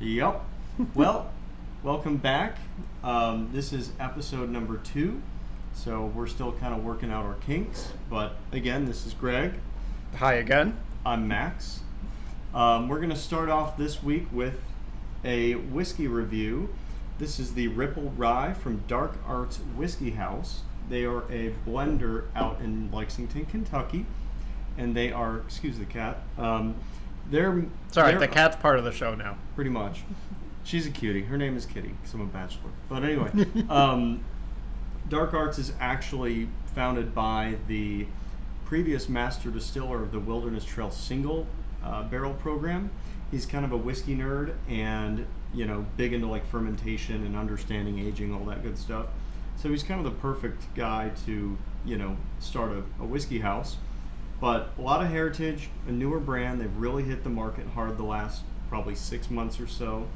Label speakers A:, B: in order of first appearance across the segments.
A: Yep. Well, welcome back. This is episode number 2. So we're still kind of working out our kinks. But again, this is Greg.
B: Hi again.
A: I'm Max. We're going to start off this week with a whiskey review. This is the Ripple Rye from Dark Arts Whiskey House. They are a blender out in Lexington, Kentucky. And they are, excuse the cat,
B: the cat's part of the show now.
A: Pretty much. She's a cutie. Her name is Kitty, because I'm a bachelor. But anyway, Dark Arts is actually founded by the previous master distiller of the Wilderness Trail single barrel program. He's kind of a whiskey nerd and, big into like fermentation and understanding aging, all that good stuff. So he's kind of the perfect guy to, start a whiskey house. But a lot of heritage, a newer brand. They've really hit the market hard the last probably 6 months or so.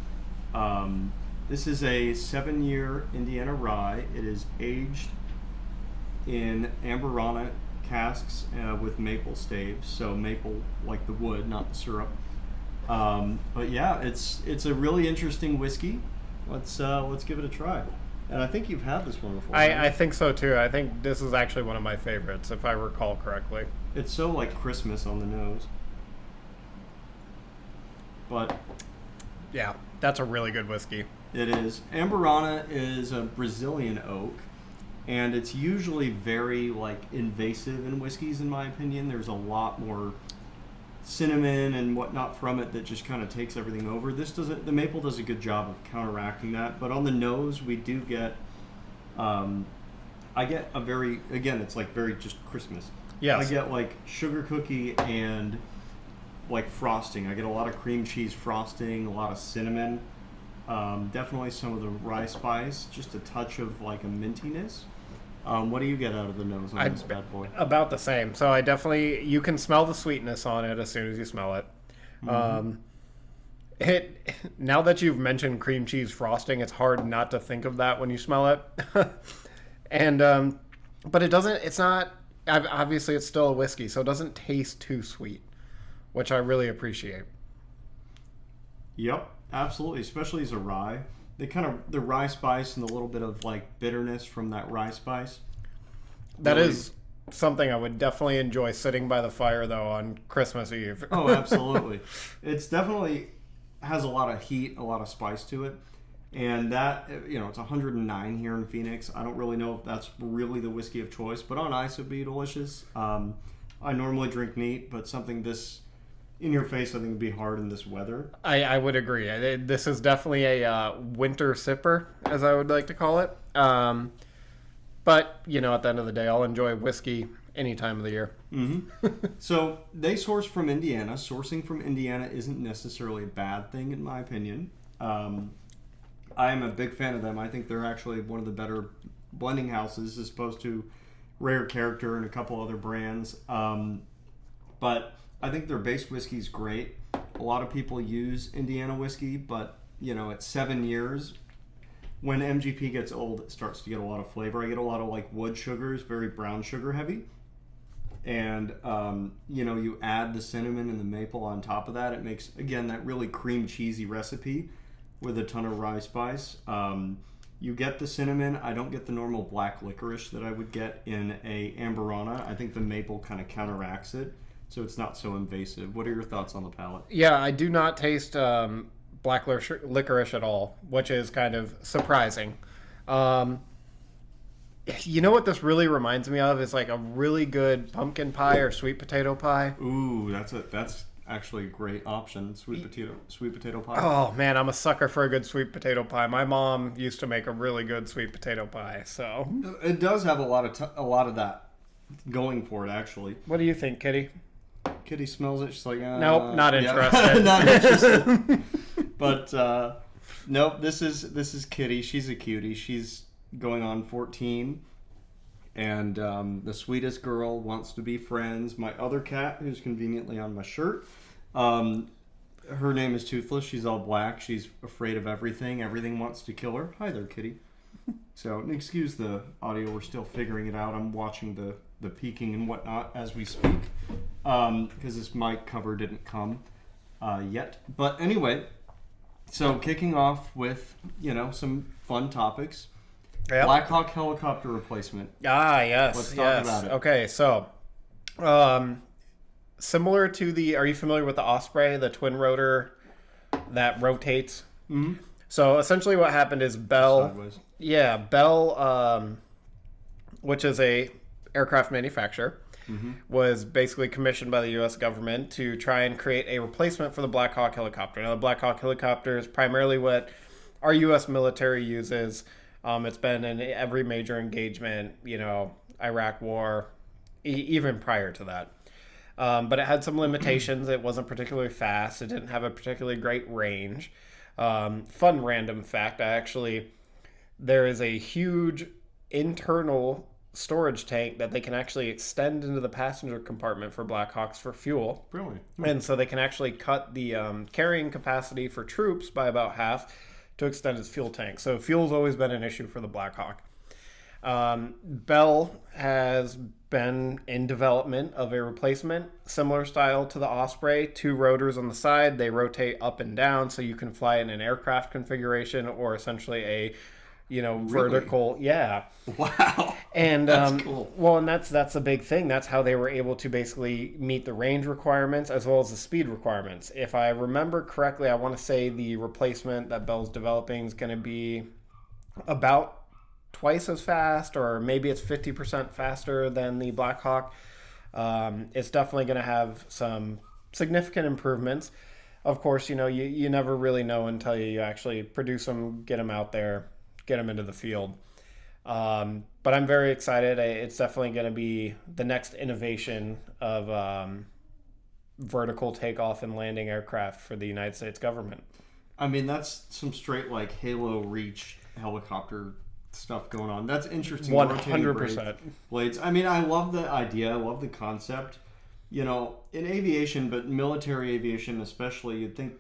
A: This is a 7-year Indiana rye. It is aged in Amburana casks with maple staves. So maple like the wood, not the syrup. But yeah, it's a really interesting whiskey. Let's give it a try. And I think you've had this one before.
B: I think so too. I think this is actually one of my favorites, if I recall correctly.
A: It's so like Christmas on the nose. But
B: yeah, that's a really good whiskey.
A: It is. Amburana is a Brazilian oak, and it's usually very like invasive in whiskeys in my opinion. There's a lot more cinnamon and whatnot from it that just kind of takes everything over. The maple does a good job of counteracting that, but on the nose we do get I get a very, again, it's like very just Christmas.
B: Yes.
A: I get like sugar cookie and like frosting. I get a lot of cream cheese frosting, a lot of cinnamon, definitely some of the rye spice, just a touch of like a mintiness. What do you get out of the nose on this bad boy?
B: About the same. So you can smell the sweetness on it as soon as you smell it. Mm-hmm. Now that you've mentioned cream cheese frosting, it's hard not to think of that when you smell it. And but it doesn't. It's not. Obviously, it's still a whiskey, so it doesn't taste too sweet, which I really appreciate.
A: Yep, absolutely. Especially as a rye. The rye spice and the little bit of like bitterness from that rye spice.
B: That really is something I would definitely enjoy sitting by the fire though on Christmas Eve.
A: Oh, absolutely. It's definitely has a lot of heat, a lot of spice to it. And that, it's 109 here in Phoenix. I don't really know if that's really the whiskey of choice, but on ice it'd be delicious. I normally drink neat, but something this in your face, I think, would be hard in this weather.
B: I would agree. This is definitely a winter sipper, as I would like to call it. But, at the end of the day, I'll enjoy whiskey any time of the year.
A: Mm-hmm. So they source from Indiana. Sourcing from Indiana isn't necessarily a bad thing, in my opinion. I am a big fan of them. I think they're actually one of the better blending houses as opposed to Rare Character and a couple other brands. But I think their base whiskey is great. A lot of people use Indiana whiskey, but, at 7 years, when MGP gets old, it starts to get a lot of flavor. I get a lot of, like, wood sugars, very brown sugar heavy. And, you add the cinnamon and the maple on top of that. It makes, again, that really cream cheesy recipe with a ton of rye spice. You get the cinnamon. I don't get the normal black licorice that I would get in a Amburana. I think the maple kind of counteracts it, so it's not so invasive. What are your thoughts on the palate?
B: Yeah, I do not taste black licorice at all, which is kind of surprising. You know what this really reminds me of is like a really good pumpkin pie or sweet potato pie.
A: Ooh, that's actually a great option. Sweet potato pie.
B: Oh man, I'm a sucker for a good sweet potato pie. My mom used to make a really good sweet potato pie, so
A: it does have a lot of that going for it. Actually,
B: what do you think, Kitty?
A: Kitty smells it. She's like,
B: nope, not interested.
A: Yeah. Not interested. But nope. This is Kitty. She's a cutie. She's going on 14. And the sweetest girl wants to be friends. My other cat, who's conveniently on my shirt, her name is Toothless. She's all black. She's afraid of everything. Everything wants to kill her. Hi there, Kitty. So excuse the audio. We're still figuring it out. I'm watching the peaking and whatnot as we speak because this mic cover didn't come yet. But anyway, So kicking off with, some fun topics.
B: Yep.
A: Blackhawk helicopter replacement.
B: Ah, yes.
A: Let's talk about it.
B: Okay, so similar to are you familiar with the Osprey, the twin rotor that rotates?
A: Mm-hmm.
B: So essentially what happened is Bell, which is a aircraft manufacturer, was basically commissioned by the U.S. government to try and create a replacement for the Blackhawk helicopter. Now, the Blackhawk helicopter is primarily what our U.S. military uses. It's been in every major engagement, Iraq War, even prior to that. But it had some limitations. It wasn't particularly fast. It didn't have a particularly great range. Fun random fact, there is a huge internal storage tank that they can actually extend into the passenger compartment for Blackhawks for fuel.
A: Really?
B: And so they can actually cut the carrying capacity for troops by about half to extend its fuel tank. So fuel's always been an issue for the Blackhawk. Bell has been in development of a replacement similar style to the Osprey. 2 rotors on the side. They rotate up and down so you can fly in an aircraft configuration or essentially a vertical. Yeah.
A: Wow.
B: And
A: that's cool.
B: Well, and that's a big thing. That's how they were able to basically meet the range requirements as well as the speed requirements. If I remember correctly, I want to say the replacement that Bell's developing is going to be about twice as fast, or maybe it's 50% faster than the Blackhawk. It's definitely going to have some significant improvements. Of course, you never really know until you actually produce them, get them out there, get them into the field. But I'm very excited. It's definitely going to be the next innovation of vertical takeoff and landing aircraft for the United States government.
A: I mean, that's some straight Halo Reach helicopter stuff going on. That's interesting.
B: 100%.
A: Blades. I mean, I love the idea. I love the concept. In aviation, but military aviation especially, you'd think,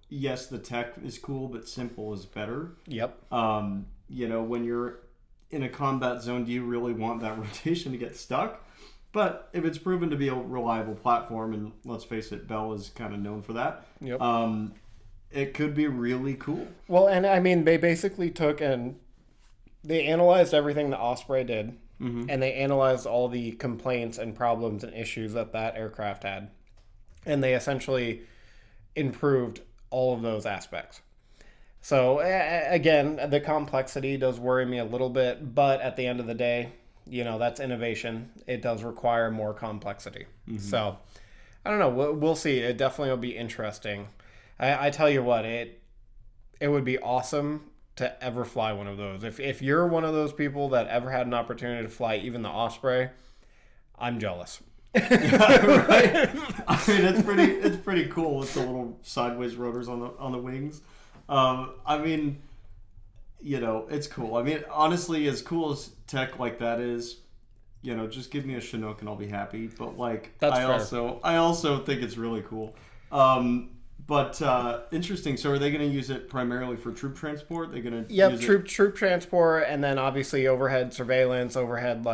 A: yes, the tech is cool, but simple is better.
B: Yep.
A: When you're in a combat zone, do you really want that rotation to get stuck? But if it's proven to be a reliable platform, and let's face it, Bell is kind of known for that.
B: Yep.
A: It could be really cool.
B: Well, and I mean, they basically took and they analyzed everything the Osprey did, and they analyzed all the complaints and problems and issues that aircraft had, and they essentially improved all of those aspects. So again, the complexity does worry me a little bit, but at the end of the day, that's innovation. It does require more complexity. So I don't know. We'll see. It definitely will be interesting. I tell you what, it would be awesome to ever fly one of those. If you're one of those people that ever had an opportunity to fly even the Osprey, I'm jealous.
A: Right? I mean, it's pretty cool with the little sideways rotors on the wings. I mean, it's cool. I mean, honestly, as cool as tech like that is, just give me a Chinook and I'll be happy. But
B: That's
A: I also think it's really cool. But interesting. So are they going to use it primarily for troop transport? They're going to use
B: troop transport, and then obviously overhead surveillance, overhead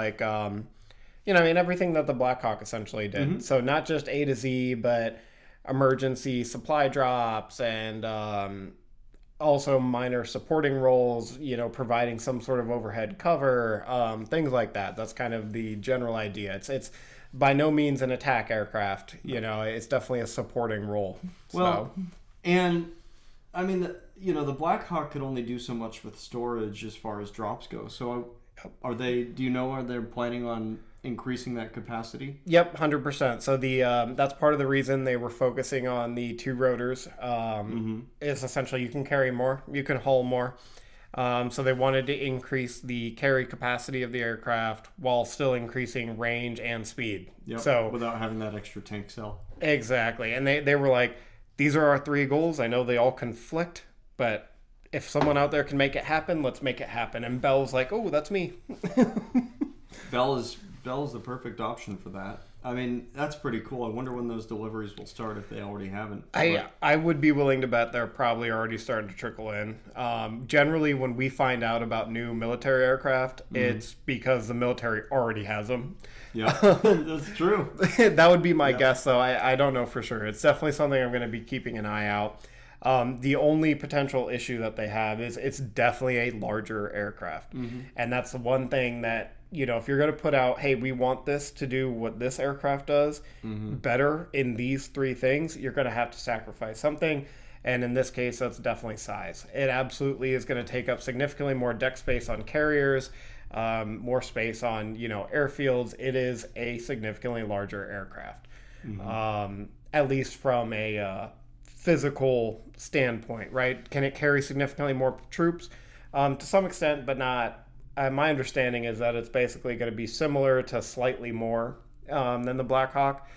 B: everything that the Blackhawk essentially did. So not just A to Z, but emergency supply drops and also minor supporting roles, providing some sort of overhead cover, things like that. That's kind of the general idea. It's by no means an attack aircraft. It's definitely a supporting role.
A: Well, and I mean, the Blackhawk could only do so much with storage as far as drops go. So are they planning on increasing that capacity?
B: Yep, 100%. So that's part of the reason they were focusing on the 2 rotors. Is essentially you can carry more, you can haul more. So they wanted to increase the carry capacity of the aircraft while still increasing range and speed.
A: Yep,
B: so
A: without having that extra tank cell.
B: Exactly. And they were like, these are our 3 goals. I know they all conflict, but if someone out there can make it happen, let's make it happen. And Bell's like, oh, that's me.
A: Bell is the perfect option for that. I mean, that's pretty cool. I wonder when those deliveries will start if they already haven't.
B: I would be willing to bet they're probably already starting to trickle in. Generally, when we find out about new military aircraft, it's because the military already has them.
A: Yeah, that's true.
B: That would be my guess, though. I don't know for sure. It's definitely something I'm going to be keeping an eye out. The only potential issue that they have is it's definitely a larger aircraft. And that's the one thing that, if you're going to put out, hey, we want this to do what this aircraft does better in these three things, you're going to have to sacrifice something. And in this case, that's definitely size. It absolutely is going to take up significantly more deck space on carriers, more space on, airfields. It is a significantly larger aircraft, at least from a physical standpoint, right? Can it carry significantly more troops? To some extent, but not. My understanding is that it's basically going to be similar to slightly more than the Blackhawk.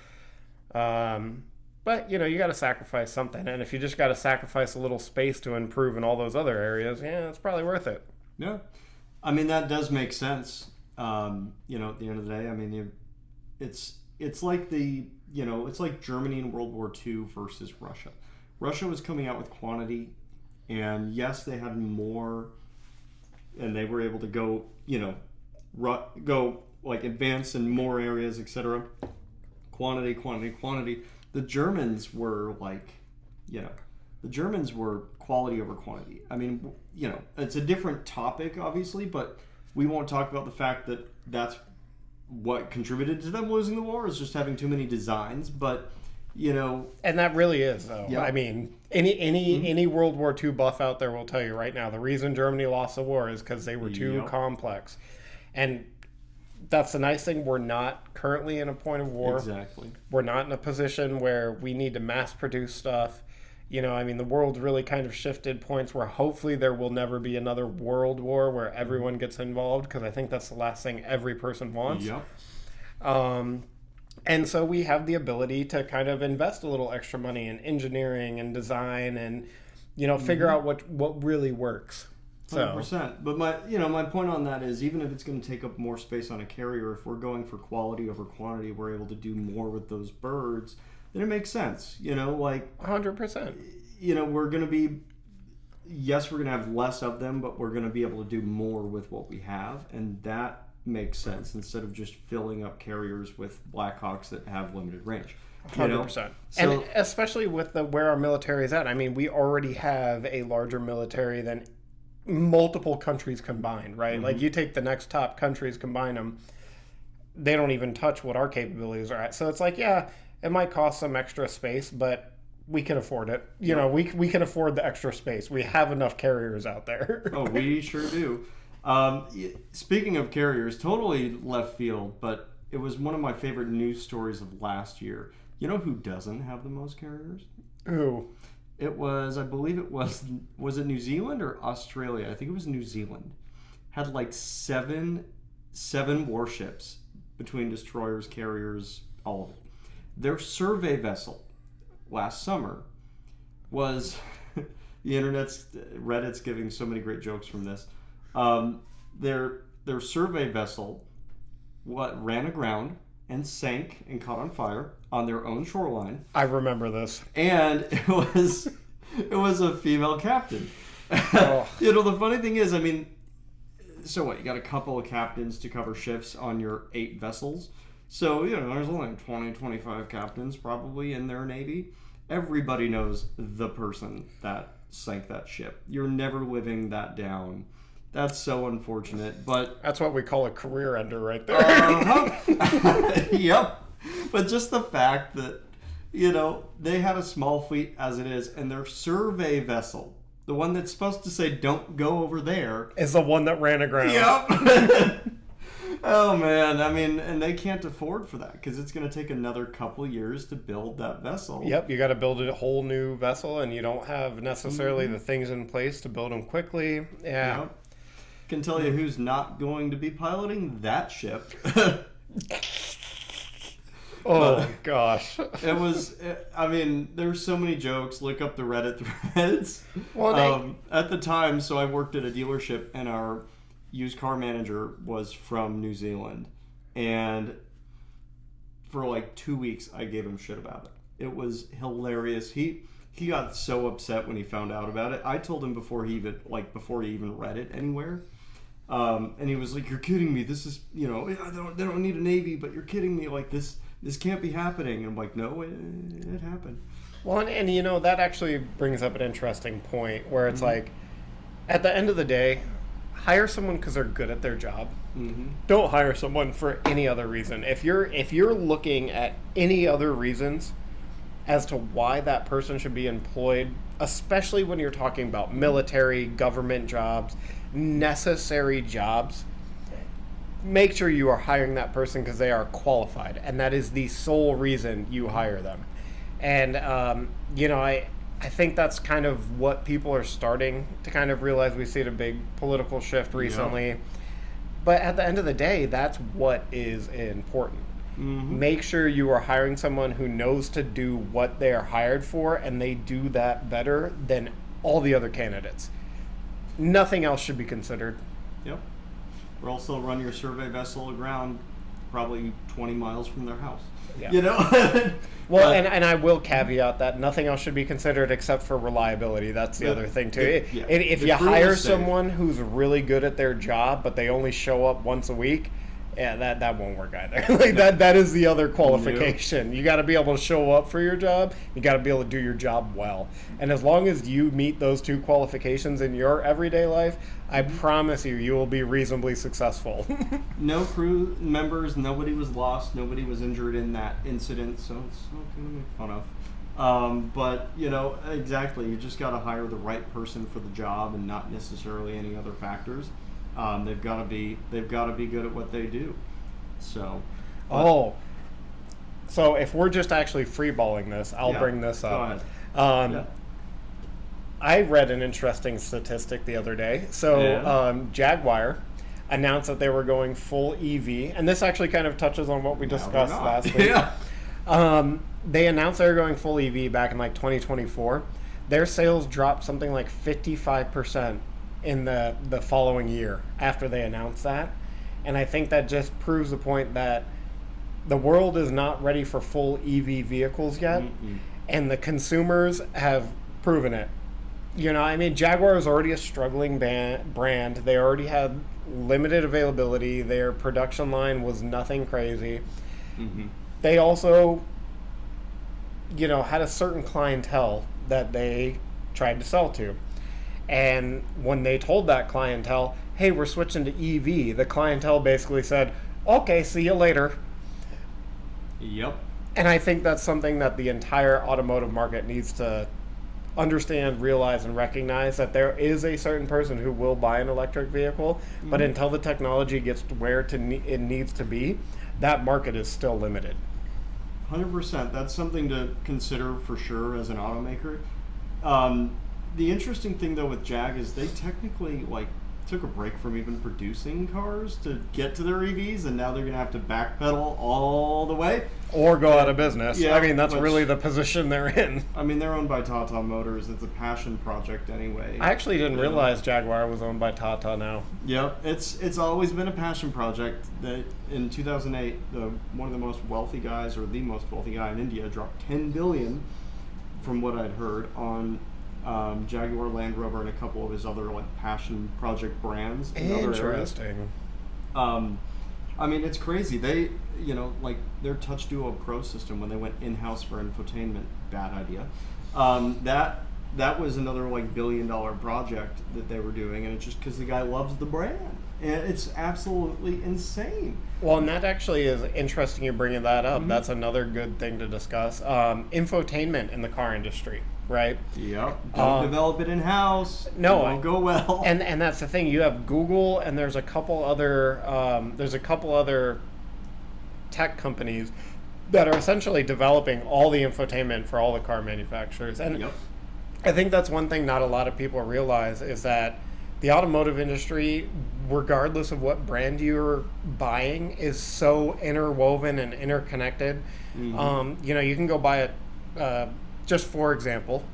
B: But, you got to sacrifice something. And if you just got to sacrifice a little space to improve in all those other areas, it's probably worth it.
A: Yeah. I mean, that does make sense. At the end of the day, I mean, it's like it's like Germany in World War II versus Russia. Russia was coming out with quantity, and yes, they had more, and they were able to go, advance in more areas, etc. Quantity. The Germans were the Germans were quality over quantity. I mean, it's a different topic, obviously, but we won't talk about the fact that that's what contributed to them losing the war, is just having too many designs. But,
B: And that really is, though.
A: Yeah.
B: I mean, any World War II buff out there will tell you right now, the reason Germany lost the war is because they were too complex. And that's the nice thing. We're not currently in a point of war.
A: Exactly.
B: We're not in a position where we need to mass produce stuff. The world's really kind of shifted points where hopefully there will never be another world war where everyone gets involved, because I think that's the last thing every person wants.
A: Yep.
B: And so we have the ability to kind of invest a little extra money in engineering and design and, figure out what really works.
A: 100%. But my point on that is, even if it's going to take up more space on a carrier, if we're going for quality over quantity, we're able to do more with those birds, then it makes sense.
B: 100%.
A: We're going to be, yes, we're going to have less of them, but we're going to be able to do more with what we have, and that makes sense instead of just filling up carriers with Blackhawks that have limited range.
B: 100%. And especially with where our military is at. I mean, we already have a larger military than multiple countries combined, right? Like, you take the next top countries, combine them, they don't even touch what our capabilities are at. So it's like, yeah, it might cost some extra space, but we can afford it. We can afford the extra space. We have enough carriers out there.
A: Oh, we sure do. Speaking of carriers, totally left field, but it was one of my favorite news stories of last year. You know who doesn't have the most carriers?
B: Who?
A: It was, I believe it was it New Zealand or Australia? I think it was New Zealand. Had like seven warships between destroyers, carriers, all of it. Their survey vessel last summer was, Reddit's giving so many great jokes from this. Their survey vessel ran aground and sank and caught on fire on their own shoreline.
B: I remember this.
A: And it was a female captain.
B: Oh.
A: The funny thing is, I mean, so what, you got a couple of captains to cover shifts on your 8 vessels. So, there's only 20, 25 captains probably in their Navy. Everybody knows the person that sank that ship. You're never living that down. That's so unfortunate, but...
B: That's what we call a career ender right there.
A: Yep. But just the fact that, they had a small fleet as it is, and their survey vessel, the one that's supposed to say, don't go over there...
B: is the one that ran aground.
A: Yep. Oh, man. I mean, and they can't afford for that, because it's going to take another couple years to build that vessel.
B: Yep, you got to build a whole new vessel, and you don't have necessarily the things in place to build them quickly. Yeah. Yep.
A: Can tell you who's not going to be piloting that ship.
B: Oh, gosh.
A: There's so many jokes. Look up the Reddit threads.
B: Well,
A: at the time, so I worked at a dealership, and our used car manager was from New Zealand. And for like 2 weeks, I gave him shit about it. It was hilarious. He got so upset when he found out about it. I told him before he even read it anywhere. And he was like, "You're kidding me. This is, they don't need a Navy, but you're kidding me. Like, this can't be happening." And I'm like, "No, it happened."
B: Well, and you know, that actually brings up an interesting point where it's like, at the end of the day, hire someone because they're good at their job. Don't hire someone for any other reason. If you're looking at any other reasons as to why that person should be employed, especially when you're talking about military, government jobs, necessary jobs, make sure you are hiring that person because they are qualified, and that is the sole reason you hire them. And you know, I think that's kind of what people are starting to kind of realize. We see a big political shift recently. Yep. But at the end of the day, that's what is important. Make sure you are hiring someone who knows to do what they are hired for, and they do that better than all the other candidates. Nothing else should be considered.
A: Yep. Or also run your survey vessel aground probably 20 miles from their house.
B: Yeah.
A: You know?
B: Well, and I will caveat that nothing else should be considered except for reliability. That's the other thing, too. If you hire someone who's really good at their job, but they only show up once a week, yeah, that won't work either. Like that is the other qualification. No. You got to be able to show up for your job. You got to be able to do your job well. And as long as you meet those two qualifications in your everyday life, I promise you will be reasonably successful.
A: No crew members, nobody was lost, nobody was injured in that incident, so it's nothing to make fun of. But you know, exactly, you just got to hire the right person for the job and not necessarily any other factors. They've got to be good at what they do. So.
B: So if we're just actually freeballing this, I'll bring this up.
A: Go ahead.
B: I read an interesting statistic the other day. So Jaguar announced that they were going full EV, and this actually kind of touches on what we discussed last week. They announced they were going full EV back in like 2024. Their sales dropped something like 55% in the following year after they announced that. And I think that just proves the point that the world is not ready for full EV vehicles yet. And the consumers have proven it. You know, I mean, Jaguar is already a struggling brand. They already had limited availability. Their production line was nothing crazy. They also, you know, had a certain clientele that they tried to sell to. And when they told that clientele, hey, we're switching to EV, the clientele basically said, okay, see you later.
A: Yep.
B: And I think that's something that the entire automotive market needs to understand, realize, and recognize, that there is a certain person who will buy an electric vehicle, but until the technology gets to where it needs to be, that market is still limited.
A: 100%. That's something to consider for sure as an automaker. The interesting thing though with Jag is they technically took a break from even producing cars to get to their EVs, and now they're going to have to backpedal all the way.
B: Or go out of business.
A: Yeah,
B: I mean, that's really the position they're in.
A: I mean, they're owned by Tata Motors. It's a passion project anyway.
B: I actually didn't realize Jaguar was owned by Tata now.
A: Yep, it's always been a passion project. That in 2008, one of the most wealthy guys, or the most wealthy guy in India, dropped $10 billion, from what I'd heard, on Jaguar, Land Rover, and a couple of his other passion project brands in other areas.
B: Interesting.
A: I mean, it's crazy. They, their Touch Duo Pro system, when they went in-house for infotainment, bad idea. That was another $1 billion project that they were doing, and it's just because the guy loves the brand. And it's absolutely insane.
B: Well, and that actually is interesting you bringing that up. That's another good thing to discuss. Infotainment in the car industry, right?
A: Yep. Don't develop it in-house.
B: No.
A: It won't go well.
B: And that's the thing. You have Google, and there's a couple other tech companies that are essentially developing all the infotainment for all the car manufacturers. And I think that's one thing not a lot of people realize, is that the automotive industry, regardless of what brand you're buying, is so interwoven and interconnected. You can go buy just for example,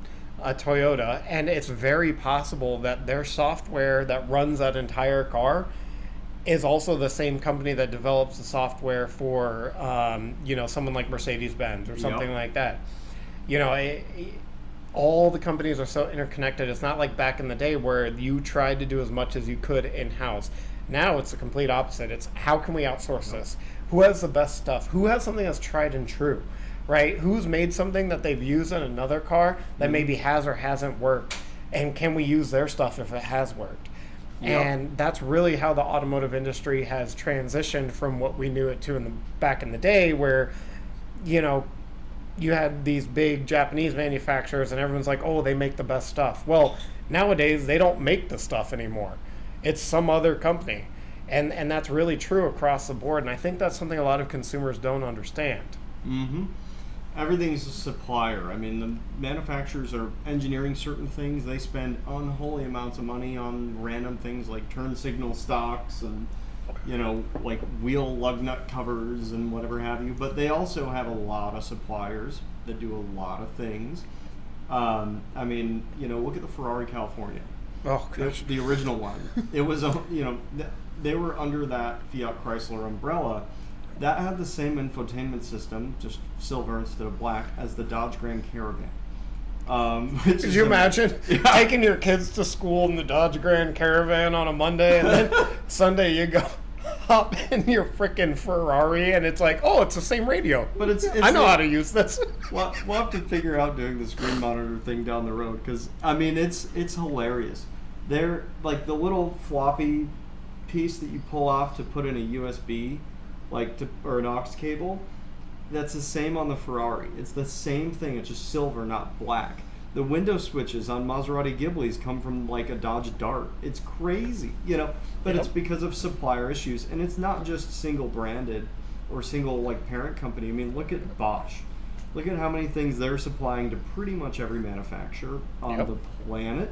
B: a Toyota, and it's very possible that their software that runs that entire car is also the same company that develops the software for, someone like Mercedes-Benz or something like that. All the companies are so interconnected. It's not like back in the day where you tried to do as much as you could in-house. Now it's the complete opposite. It's how can we outsource this? Who has the best stuff? Who has something that's tried and true? right? Who's made something that they've used in another car that maybe has or hasn't worked, and can we use their stuff if it has worked?
A: Yep.
B: And that's really how the automotive industry has transitioned from what we knew it to back in the day, where, you know, you had these big Japanese manufacturers and everyone's like, oh, they make the best stuff. Well, nowadays they don't make the stuff anymore. It's some other company. And that's really true across the board. And I think that's something a lot of consumers don't understand.
A: Mm-hmm. Everything's a supplier. I mean, the manufacturers are engineering certain things. They spend unholy amounts of money on random things like turn signal stocks and, you know, like wheel lug nut covers and whatever have you. But they also have a lot of suppliers that do a lot of things. I mean, you know, look at the Ferrari California.
B: Oh, gosh.
A: The original one. It was, you know, they were under that Fiat Chrysler umbrella. That had the same infotainment system, just silver instead of black, as the Dodge Grand Caravan.
B: Could you imagine taking your kids to school in the Dodge Grand Caravan on a Monday, and then Sunday you go hop in your freaking Ferrari, and it's like, oh, it's the same radio.
A: But it's
B: I know how to use this.
A: We'll have to figure out doing the screen monitor thing down the road, because I mean it's hilarious. They're like the little floppy piece that you pull off to put in a USB, or an aux cable. That's the same on the Ferrari. It's the same thing. It's just silver, not black. The window switches on Maserati Ghiblis come from like a Dodge Dart. It's crazy, you know. But It's because of supplier issues, and it's not just single branded or single like parent company. I mean, look at Bosch. Look at how many things they're supplying to pretty much every manufacturer on the planet.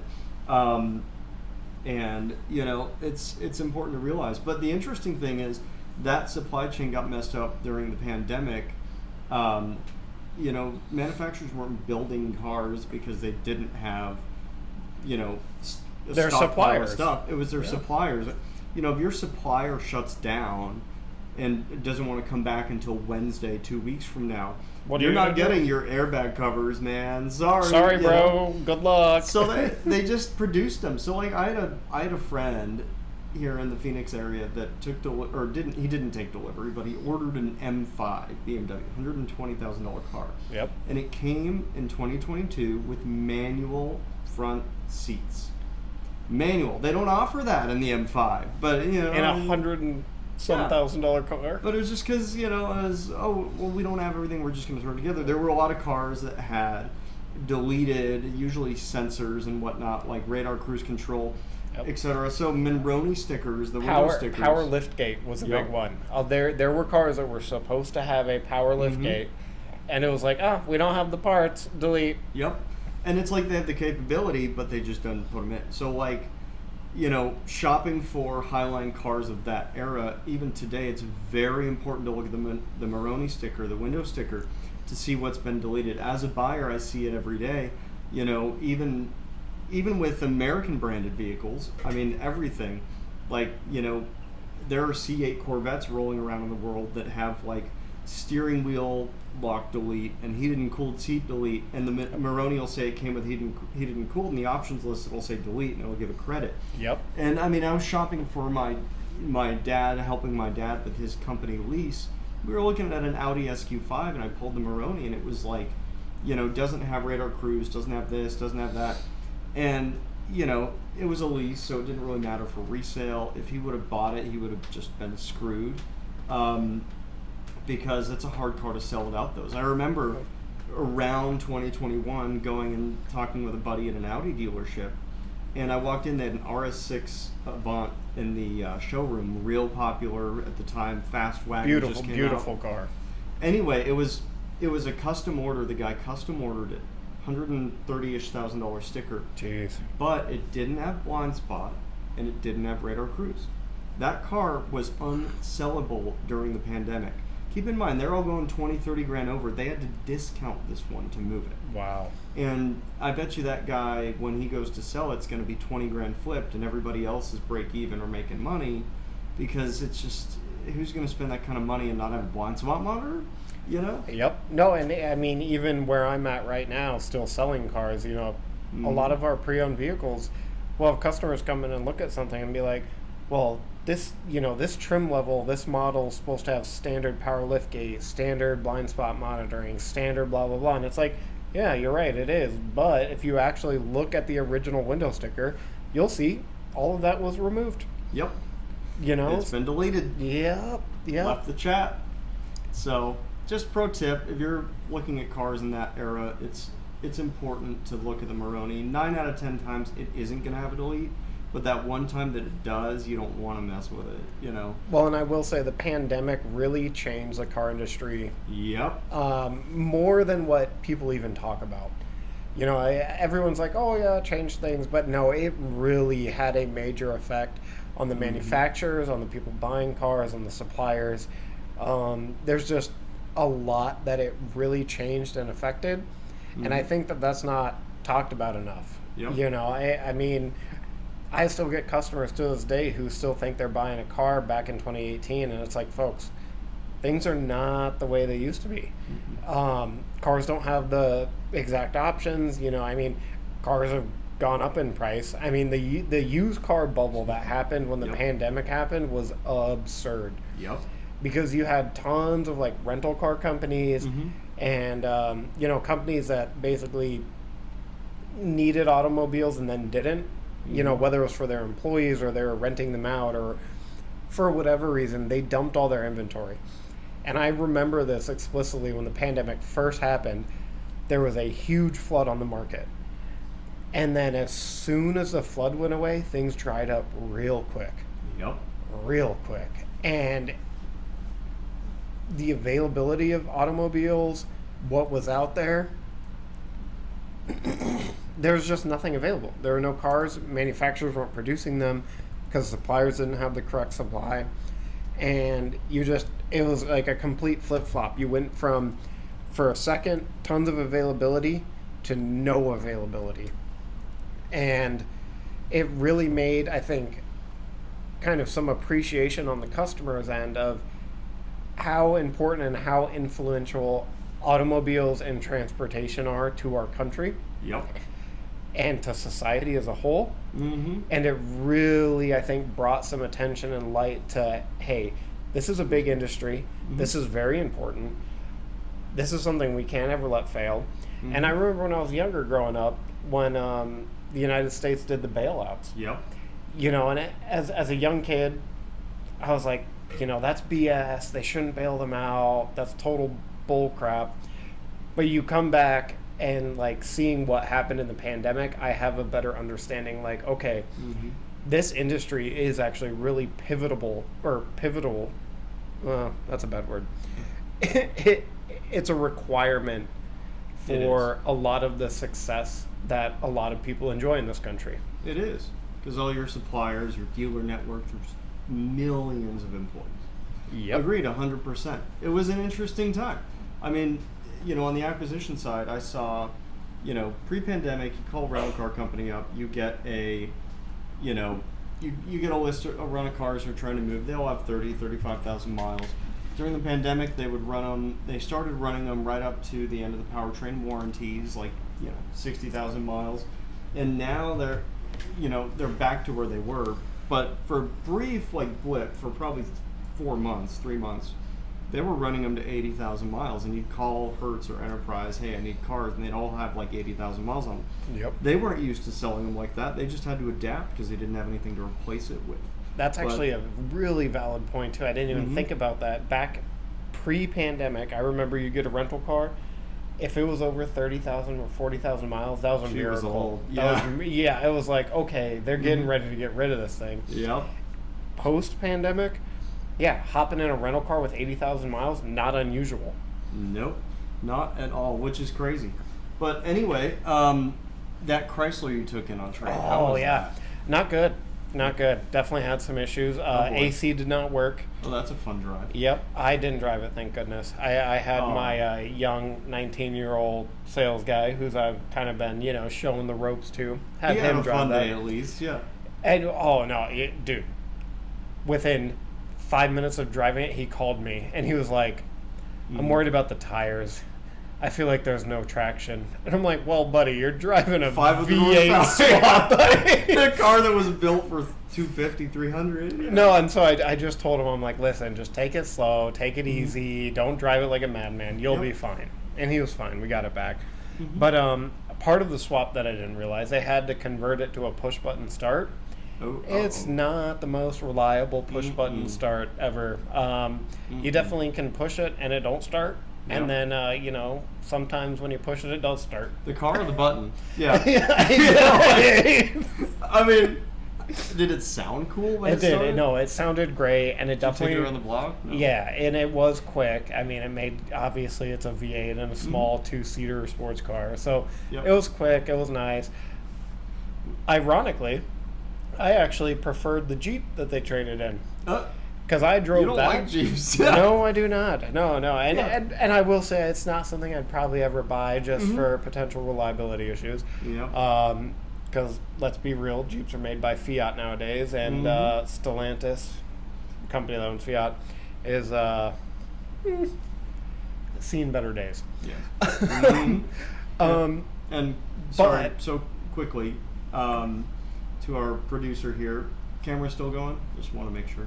A: And you know, it's important to realize. But the interesting thing is that supply chain got messed up during the pandemic. You know, manufacturers weren't building cars because they didn't have, you know,
B: their
A: stockpile of
B: suppliers.
A: stuff. It was their suppliers. You know, if your supplier shuts down and doesn't want to come back until Wednesday, 2 weeks from now, you're not getting your airbag covers, man. Sorry,
B: bro. Good luck.
A: So they just produced them. So like I had a friend here in the Phoenix area that didn't take delivery, but he ordered an M5 BMW, $120,000 car.
B: Yep.
A: And it came in 2022 with manual front seats. Manual. They don't offer that in the M5, but you know,
B: in $100,000 car.
A: But it was just because, you know, we don't have everything, we're just going to throw it together. There were a lot of cars that had deleted, usually sensors and whatnot, like radar cruise control, etc. So Monroney stickers, the window stickers.
B: Power lift gate was a big one. There were cars that were supposed to have a power lift gate, and it was like, we don't have the parts, delete.
A: Yep. And it's like they have the capability, but they just don't put them in. So like, you know, shopping for Highline cars of that era, even today, it's very important to look at the Monroney sticker, the window sticker, to see what's been deleted. As a buyer, I see it every day. You know, even with American branded vehicles, I mean, everything. Like, you know, there are C8 Corvettes rolling around in the world that have like steering wheel lock delete and heated and cooled seat delete, and the Monroney will say it came with heated and cooled, and the options list it'll say delete, and it'll give a credit.
B: Yep.
A: And I mean, I was shopping for my dad, helping my dad with his company lease. We were looking at an Audi SQ5, and I pulled the Monroney, and it was like, you know, doesn't have radar cruise, doesn't have this, doesn't have that. And, you know, it was a lease, so it didn't really matter for resale. If he would have bought it, he would have just been screwed, because it's a hard car to sell without those. I remember around 2021 going and talking with a buddy at an Audi dealership, and I walked in, they had an RS6 Avant in the showroom, real popular at the time, fast wagon.
B: Beautiful car.
A: Anyway, it was a custom order. The guy custom ordered it. $130,000 sticker.
B: Jeez.
A: But it didn't have blind spot, and it didn't have radar cruise. That car was unsellable during the pandemic. Keep in mind, they're all going 20, 30 grand over. They had to discount this one to move it.
B: Wow.
A: And I bet you that guy, when he goes to sell it, it's going to be 20 grand flipped, and everybody else is break even or making money, because it's just, who's going to spend that kind of money and not have a blind spot monitor? You know?
B: Yep. No, and I mean, even where I'm at right now, still selling cars, you know, a lot of our pre-owned vehicles, we'll have customers come in and look at something and be like, well, this trim level, this model is supposed to have standard power lift gate, standard blind spot monitoring, standard blah blah blah, and it's like, yeah, you're right, it is. But if you actually look at the original window sticker, you'll see all of that was removed.
A: Yep. It's been deleted.
B: Yep.
A: Left the chat. So, just pro tip: if you're looking at cars in that era, it's important to look at the Maroni. 9 out of 10 times, it isn't going to have a delete. But that one time that it does, you don't want to mess with it,
B: Well, and I will say the pandemic really changed the car industry.
A: Yep.
B: More than what people even talk about. Everyone's like, oh yeah, change things. But no, it really had a major effect on the manufacturers, on the people buying cars, on the suppliers. There's just a lot that it really changed and affected. And I think that that's not talked about enough.
A: Yep.
B: I mean, I still get customers to this day who still think they're buying a car back in 2018, and it's like, folks, things are not the way they used to be. Cars don't have the exact options. Cars have gone up in price. I mean, the used car bubble that happened when the pandemic happened was absurd.
A: Yep.
B: Because you had tons of rental car companies and companies that basically needed automobiles and then didn't. Whether it was for their employees or they were renting them out or for whatever reason, they dumped all their inventory. And I remember this explicitly when the pandemic first happened. There was a huge flood on the market. And then as soon as the flood went away, things dried up real quick.
A: Yep.
B: Real quick. And the availability of automobiles, what was out there, there's just nothing available. There were no cars. Manufacturers weren't producing them because suppliers didn't have the correct supply. And it was like a complete flip-flop. You went from, for a second, tons of availability to no availability. And it really made, I think, kind of some appreciation on the customer's end of how important and how influential automobiles and transportation are to our country.
A: Yep.
B: And to society as a whole. And it really, I think, brought some attention and light to, hey, this is a big industry. This is very important. This is something we can't ever let fail. And I remember when I was younger growing up, when the United States did the bailouts.
A: Yep.
B: And as a young kid, I was like, that's BS. They shouldn't bail them out. That's total bull crap. But you come back and seeing what happened in the pandemic, I have a better understanding. Okay, this industry is actually really pivotal. That's a bad word. It's a requirement for a lot of the success that a lot of people enjoy in this country.
A: It is, because all your suppliers, your dealer network, there's millions of employees.
B: Yep.
A: Agreed, 100%. It was an interesting time. I mean, on the acquisition side, I saw, pre-pandemic, you call a rental car company up, you get you get a list of run of cars they're trying to move. They all have 30, 35,000 miles. During the pandemic, they would run them. They started running them right up to the end of the powertrain warranties, 60,000 miles, and now they're back to where they were. But for a brief blip for probably 3 months, they were running them to 80,000 miles, and you'd call Hertz or Enterprise, hey, I need cars, and they'd all have 80,000 miles on them.
B: Yep.
A: They weren't used to selling them like that. They just had to adapt because they didn't have anything to replace it with.
B: That's actually a really valid point, too. I didn't even think about that. Back pre-pandemic, I remember you get a rental car. If it was over 30,000 or 40,000 miles, that was a miracle.
A: Was old.
B: It was like, okay, they're getting ready to get rid of this thing.
A: Yep.
B: Post-pandemic, hopping in a rental car with 80,000 miles, not unusual.
A: Nope, not at all, which is crazy. But anyway, that Chrysler you took in on trade. How was that?
B: Not good. Not good. Definitely had some issues. AC did not work.
A: Oh, that's a fun drive.
B: Yep. I didn't drive it, thank goodness. I had my young 19-year-old sales guy who's I've kind of been, showing the ropes to. Had him drive
A: fun
B: that.
A: day at least, yeah.
B: And, dude. Within 5 minutes of driving it, he called me, and he was like, I'm worried about the tires. I feel like there's no traction. And I'm like, well, buddy, you're driving a
A: Five of the
B: V8 swap, buddy.
A: A car that was built for 250, 300. Yeah.
B: No, and so I just told him, I'm like, listen, just take it slow, take it easy, don't drive it like a madman, you'll be fine. And he was fine. We got it back. But part of the swap that I didn't realize, they had to convert it to a push-button start. It's not the most reliable push-button start ever. You definitely can push it, and it don't start. Yep. And then, you know, sometimes when you push it, it does start.
A: The car or the button? Yeah. I mean, did it sound cool when it
B: did.
A: started?
B: No, it sounded great, and it definitely...
A: Did you take it around the block? No.
B: Yeah, and it was quick. I mean, it made... Obviously, it's a V8 and a small two-seater sports car. So, it was quick. It was nice. Ironically, I actually preferred the Jeep that they traded in. Because I drove
A: you don't
B: that.
A: like Jeeps.
B: No, I do not. No. And I will say it's not something I'd probably ever buy just for potential reliability issues.
A: Yeah.
B: Because let's be real, Jeeps are made by Fiat nowadays, and Stellantis, the company that owns Fiat, is seen better days.
A: Yeah. And sorry, so quickly, to our producer here, camera still going? Just want to make sure.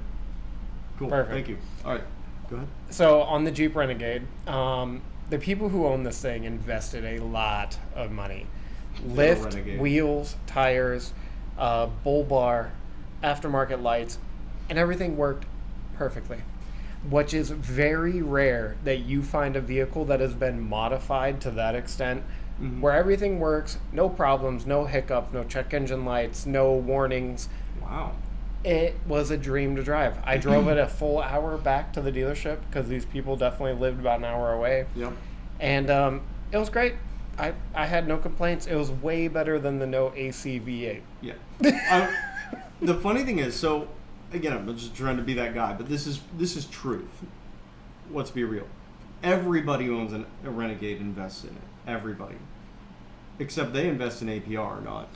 A: Cool.
B: Perfect.
A: Thank you. All right. Go ahead.
B: So on the Jeep Renegade, the people who own this thing invested a lot of money. Lift, wheels, tires, bull bar, aftermarket lights, and everything worked perfectly. Which is very rare that you find a vehicle that has been modified to that extent, where everything works, no problems, no hiccups, no check engine lights, no warnings.
A: Wow.
B: It was a dream to drive. I drove it a full hour back to the dealership because these people definitely lived about an hour away.
A: Yep.
B: And it was great. I had no complaints. It was way better than the no AC V8.
A: Yeah. The funny thing is, so again, I'm just trying to be that guy, but this is truth. Let's be real. Everybody who owns a Renegade invests in it. Everybody. Except they invest in APR, not...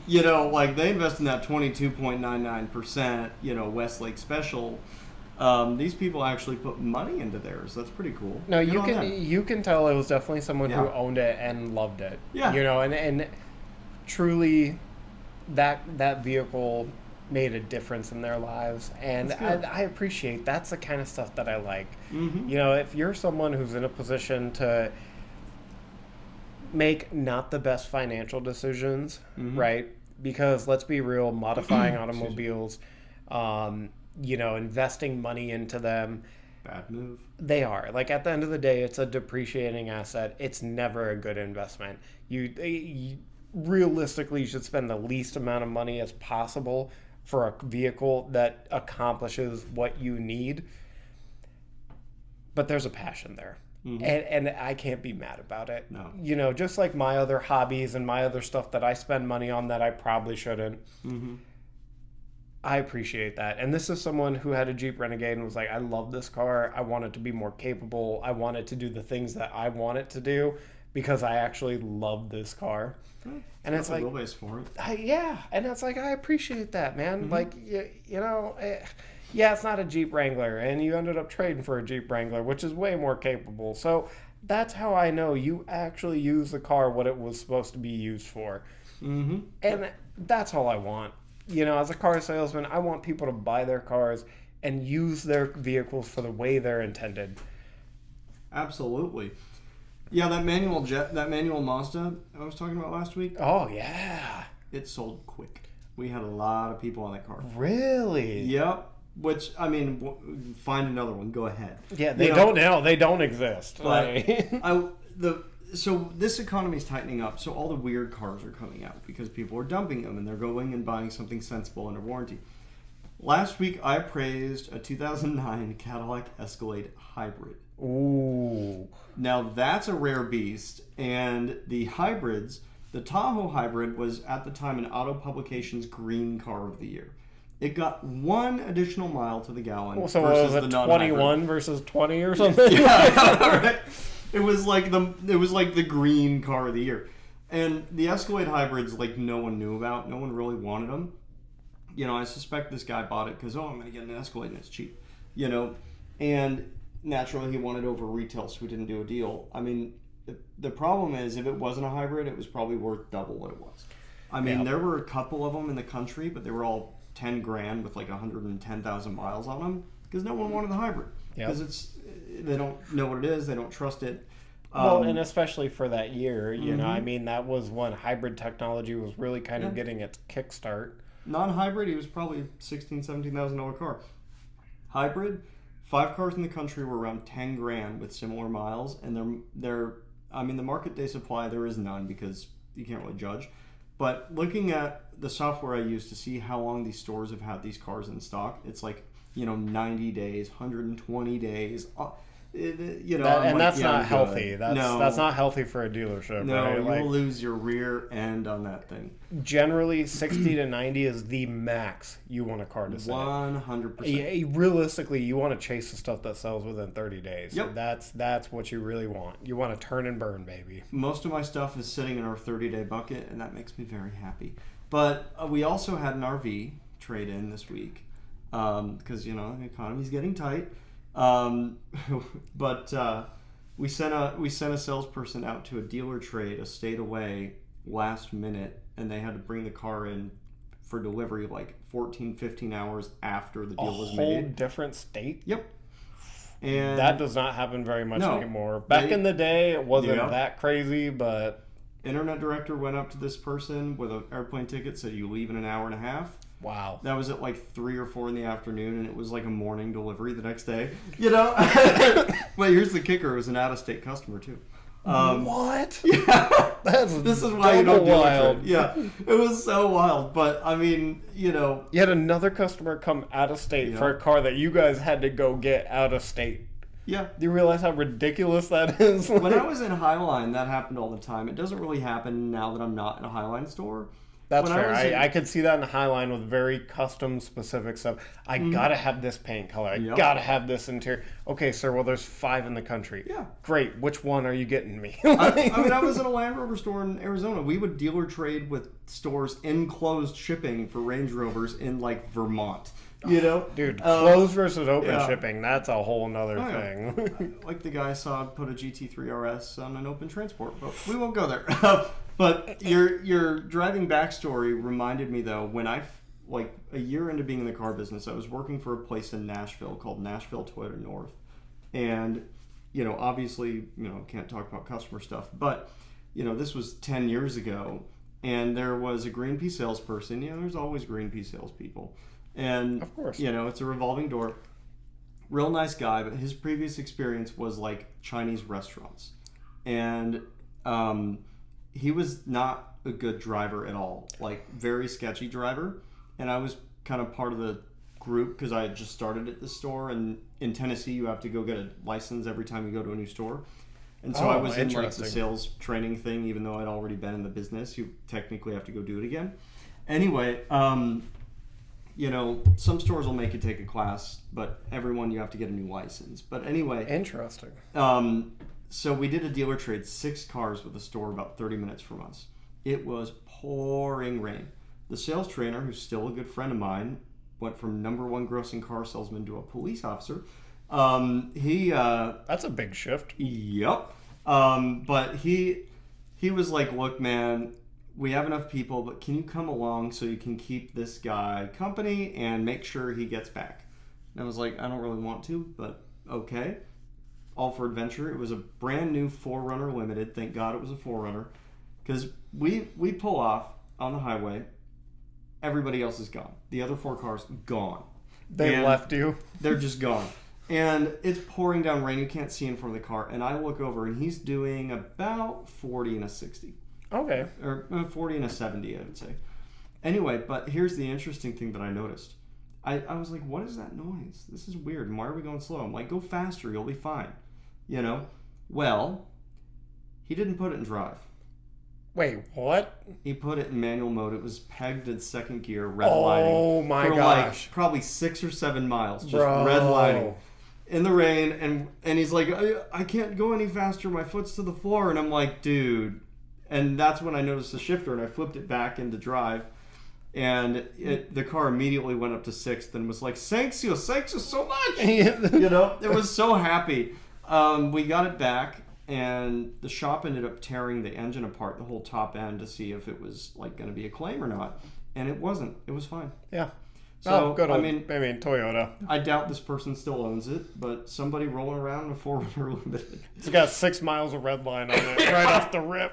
A: you know, like they invest in that 22.99%, you know, Westlake Special. These people actually put money into theirs. That's pretty cool.
B: No, you can tell it was definitely someone who owned it and loved it.
A: Yeah.
B: You know, and truly that vehicle made a difference in their lives, and I appreciate that's the kind of stuff that I like. You know, if you're someone who's in a position to make not the best financial decisions, right? Because let's be real, modifying automobiles, you know, investing money into them,
A: bad move.
B: They are. Like, at the end of the day, it's a depreciating asset. It's never a good investment. You realistically, you should spend the least amount of money as possible for a vehicle that accomplishes what you need. But there's a passion there. And I can't be mad about it.
A: No.
B: You know, just like my other hobbies and my other stuff that I spend money on that I probably shouldn't. I appreciate that. And this is someone who had a Jeep Renegade and was like, I love this car. I want it to be more capable. I want it to do the things that I want it to do because I actually love this car. And it's like,
A: wheelbase for it.
B: And it's like, I appreciate that, man. Like, you know... Yeah, it's not a Jeep Wrangler, and you ended up trading for a Jeep Wrangler, which is way more capable. So that's how I know you actually use the car what it was supposed to be used for. And that's all I want. You know, as a car salesman, I want people to buy their cars and use their vehicles for the way they're intended.
A: Absolutely. Yeah, that manual Mazda I was talking about last week.
B: Oh, yeah.
A: It sold quick. We had a lot of people on that car.
B: Really?
A: Yep. Which, I mean, find another one. Go ahead.
B: Yeah, they don't exist.
A: But so this economy is tightening up. So all the weird cars are coming out because people are dumping them and they're going and buying something sensible under warranty. Last week, I praised a 2009 Cadillac Escalade Hybrid.
B: Ooh.
A: Now that's a rare beast, and the hybrids, the Tahoe Hybrid was at the time an Auto Publications Green Car of the Year. It got 1 additional mile to the gallon.
B: Well, so versus was it 21 versus 20 or something?
A: Yeah, right. It was like the green car of the year. And the Escalade hybrids, like, no one knew about. No one really wanted them. You know, I suspect this guy bought it because, I'm going to get an Escalade and it's cheap. You know, and naturally he wanted over retail, so we didn't do a deal. I mean, the problem is, if it wasn't a hybrid, it was probably worth double what it was. I mean, there were a couple of them in the country, but they were all 10 grand with like 110,000 miles on them because no one wanted the hybrid because they don't know what it is, they don't trust it.
B: Well, and especially for that year, you know, I mean, that was when hybrid technology was really kind of getting its kickstart.
A: Non-hybrid, he was probably $16,000-$17,000 car. Hybrid, 5 cars in the country were around 10 grand with similar miles, and they're I mean, the market day supply, there is none because you can't really judge. But looking at the software I use to see how long these stores have had these cars in stock, it's like, 90 days, 120 days.
B: That's not healthy. That's not healthy for a dealership.
A: No,
B: right?
A: You'll lose your rear end on that thing.
B: Generally, 60 to 90 is the max you want a car to sell.
A: 100%.
B: Realistically, you want to chase the stuff that sells within 30 days.
A: Yep.
B: That's what you really want. You want to turn and burn, baby.
A: Most of my stuff is sitting in our 30-day bucket, and that makes me very happy. But we also had an RV trade-in this week because, the economy's getting tight. But we sent a salesperson out to a dealer trade a state away last minute, and they had to bring the car in for delivery like 15 hours after the deal was made.
B: A whole different state?
A: Yep. And
B: that does not happen very much anymore. Back in the day, it wasn't that crazy, but...
A: Internet director went up to this person with an airplane ticket, said, "You leave in an hour and a half."
B: Wow. That
A: was at like 3 or 4 in the afternoon, and it was like a morning delivery the next day. But here's the kicker: it was an out-of-state customer too.
B: What?
A: Yeah. This is why you don't do
B: wild.
A: it. Yeah, it was so wild. But I mean,
B: You had another customer come out of state for a car that you guys had to go get out of state.
A: Yeah.
B: Do you realize how ridiculous that is?
A: When I was in Highline, that happened all the time. It doesn't really happen now that I'm not in a Highline store.
B: That's fair. I could see that in the Highline with very custom specific stuff. I gotta have this paint color. I gotta have this interior. Okay, sir, well, there's 5 in the country.
A: Yeah.
B: Great. Which one are you getting me?
A: I was in a Land Rover store in Arizona. We would dealer trade with stores enclosed shipping for Range Rovers in like Vermont.
B: Dude, closed versus open shipping, that's a whole nother thing.
A: Like the guy saw put a GT3 RS on an open transport, but we won't go there. But your driving backstory reminded me, though, when like a year into being in the car business, I was working for a place in Nashville called Nashville Toyota North. And, obviously, can't talk about customer stuff, but, this was 10 years ago, and there was a Greenpeace salesperson. There's always Greenpeace salespeople. And,
B: of course,
A: it's a revolving door. Real nice guy, but his previous experience was like Chinese restaurants. And he was not a good driver at all, like very sketchy driver. And I was kind of part of the group because I had just started at the store. And in Tennessee, you have to go get a license every time you go to a new store. And so I was in like the sales training thing, even though I'd already been in the business. You technically have to go do it again. Anyway, some stores will make you take a class, but everyone you have to get a new license. But anyway.
B: Interesting.
A: So we did a dealer trade, 6 cars with a store about 30 minutes from us. It was pouring rain. The sales trainer, who's still a good friend of mine, went from #1 grossing car salesman to a police officer.
B: That's a big shift.
A: Yep. But he was like, "Look, man, we have enough people, but can you come along so you can keep this guy company and make sure he gets back?" And I was like, "I don't really want to, but okay." All for adventure. It was a brand new 4Runner Limited. Thank God it was a 4Runner. Because we pull off on the highway. Everybody else is gone. The other 4 cars, gone.
B: They left you?
A: They're just gone. And it's pouring down rain. You can't see in front of the car. And I look over and he's doing about 40 and a 60.
B: Okay.
A: Or 40 and a 70, I would say. Anyway, but here's the interesting thing that I noticed. I was like, what is that noise? This is weird. And why are we going slow? I'm like, go faster. You'll be fine. Well, he didn't put it in drive.
B: Wait, what?
A: He put it in manual mode. It was pegged at second gear, redlining.
B: Oh my gosh.
A: Like probably 6 or 7 miles. Just
B: Bro.
A: redlining. In the rain. And he's like, I can't go any faster. My foot's to the floor. And I'm like, dude. And that's when I noticed the shifter, and I flipped it back into drive. And the car immediately went up to 6th and was like, thanks you so much. It was so happy. We got it back, and the shop ended up tearing the engine apart, the whole top end, to see if it was like going to be a claim or not, and it wasn't. It was fine.
B: Yeah.
A: So
B: good old,
A: I mean,
B: Toyota.
A: I doubt this person still owns it, but somebody rolling around in a 4Runner Limited.
B: It's got 6 miles of red line on it right off the rip.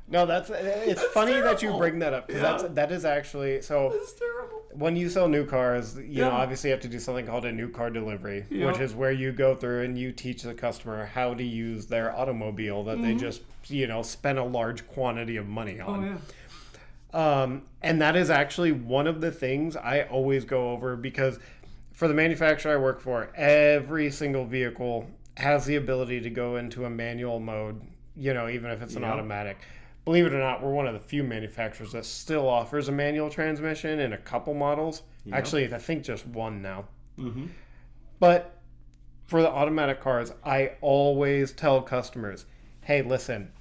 B: No, it's funny
A: terrible.
B: that you bring that up, because that is actually so.
A: It's terrible.
B: When you sell new cars, you know, obviously you have to do something called a new car delivery, which is where you go through and you teach the customer how to use their automobile that they just, you know, spend a large quantity of money on.
A: Oh, yeah.
B: And that is actually one of the things I always go over, because for the manufacturer I work for, every single vehicle has the ability to go into a manual mode, you know, even if it's an automatic. Believe it or not, we're one of the few manufacturers that still offers a manual transmission in a couple models. Yep. Actually, I think just one now. Mm-hmm. But for the automatic cars, I always tell customers, hey, listen,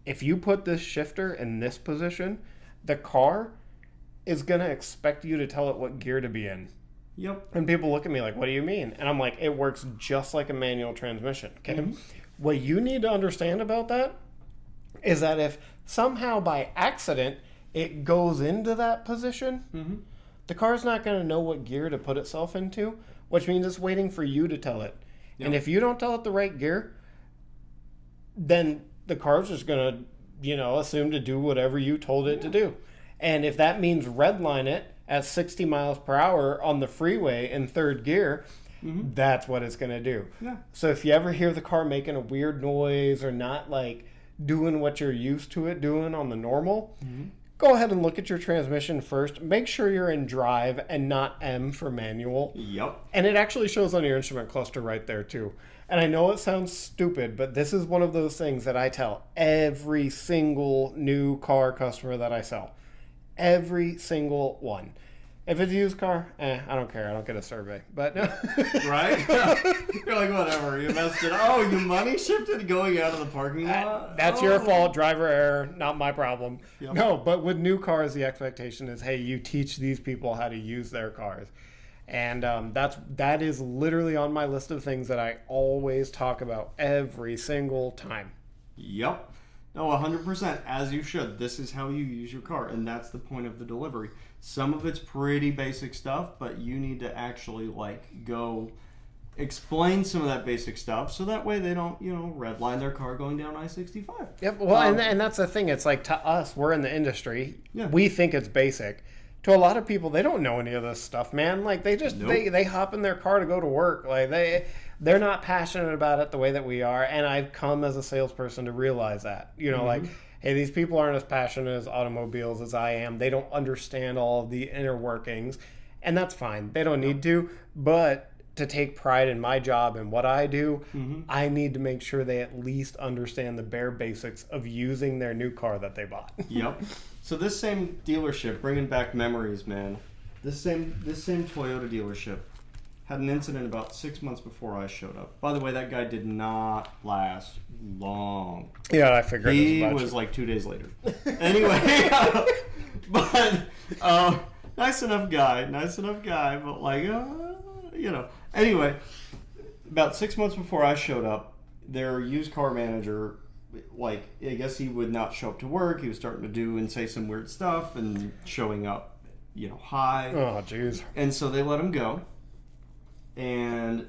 B: if you put this shifter in this position, the car is going to expect you to tell it what gear to be in.
A: Yep.
B: And people look at me like, what do you mean? And I'm like, it works just like a manual transmission. Okay. Mm-hmm. What you need to understand about that is that if somehow by accident it goes into that position, the car's not going to know what gear to put itself into, which means it's waiting for you to tell it. Yep. And if you don't tell it the right gear, then the car's just going to, you know, assume to do whatever you told it to do. And if that means redline it at 60 miles per hour on the freeway in third gear, that's what it's going to do. Yeah. So if you ever hear the car making a weird noise or not like doing what you're used to it doing on the normal, go ahead and look at your transmission first. Make sure you're in drive and not M for manual.
A: Yep.
B: And it actually shows on your instrument cluster right there too. And I know it sounds stupid, but this is one of those things that I tell every single new car customer that I sell. Every single one. If it's a used car, I don't care. I don't get a survey. But
A: right? You're like, whatever. You messed it up. Oh, you money shifted going out of the parking lot?
B: That's your fault. Driver error. Not my problem. Yep. No, but with new cars, the expectation is, hey, you teach these people how to use their cars. And that is literally on my list of things that I always talk about every single time.
A: Yep. No, 100%, as you should. This is how you use your car, and that's the point of the delivery. Some of it's pretty basic stuff, but you need to actually, like, go explain some of that basic stuff, so that way they don't, you know, redline their car going down I-65.
B: Yep, well, and that's the thing. It's like, to us, we're in the industry. Yeah. We think it's basic. To a lot of people, they don't know any of this stuff, man. Like, they just, they hop in their car to go to work. Like, they're not passionate about it the way that we are, and I've come as a salesperson to realize that. You know, like, hey, these people aren't as passionate as automobiles as I am. They don't understand all of the inner workings, and that's fine. They don't need to, but to take pride in my job and what I do, I need to make sure they at least understand the bare basics of using their new car that they bought.
A: Yep. So this same dealership, bringing back memories, man, this same Toyota dealership had an incident about 6 months before I showed up. By the way, that guy did not last long.
B: Yeah, I figured
A: he was like 2 days later. Anyway, but nice enough guy, but like, you know. Anyway, about 6 months before I showed up, their used car manager, like, I guess he would not show up to work. He was starting to do and say some weird stuff and showing up, you know, high.
B: Oh, jeez.
A: And so they let him go. And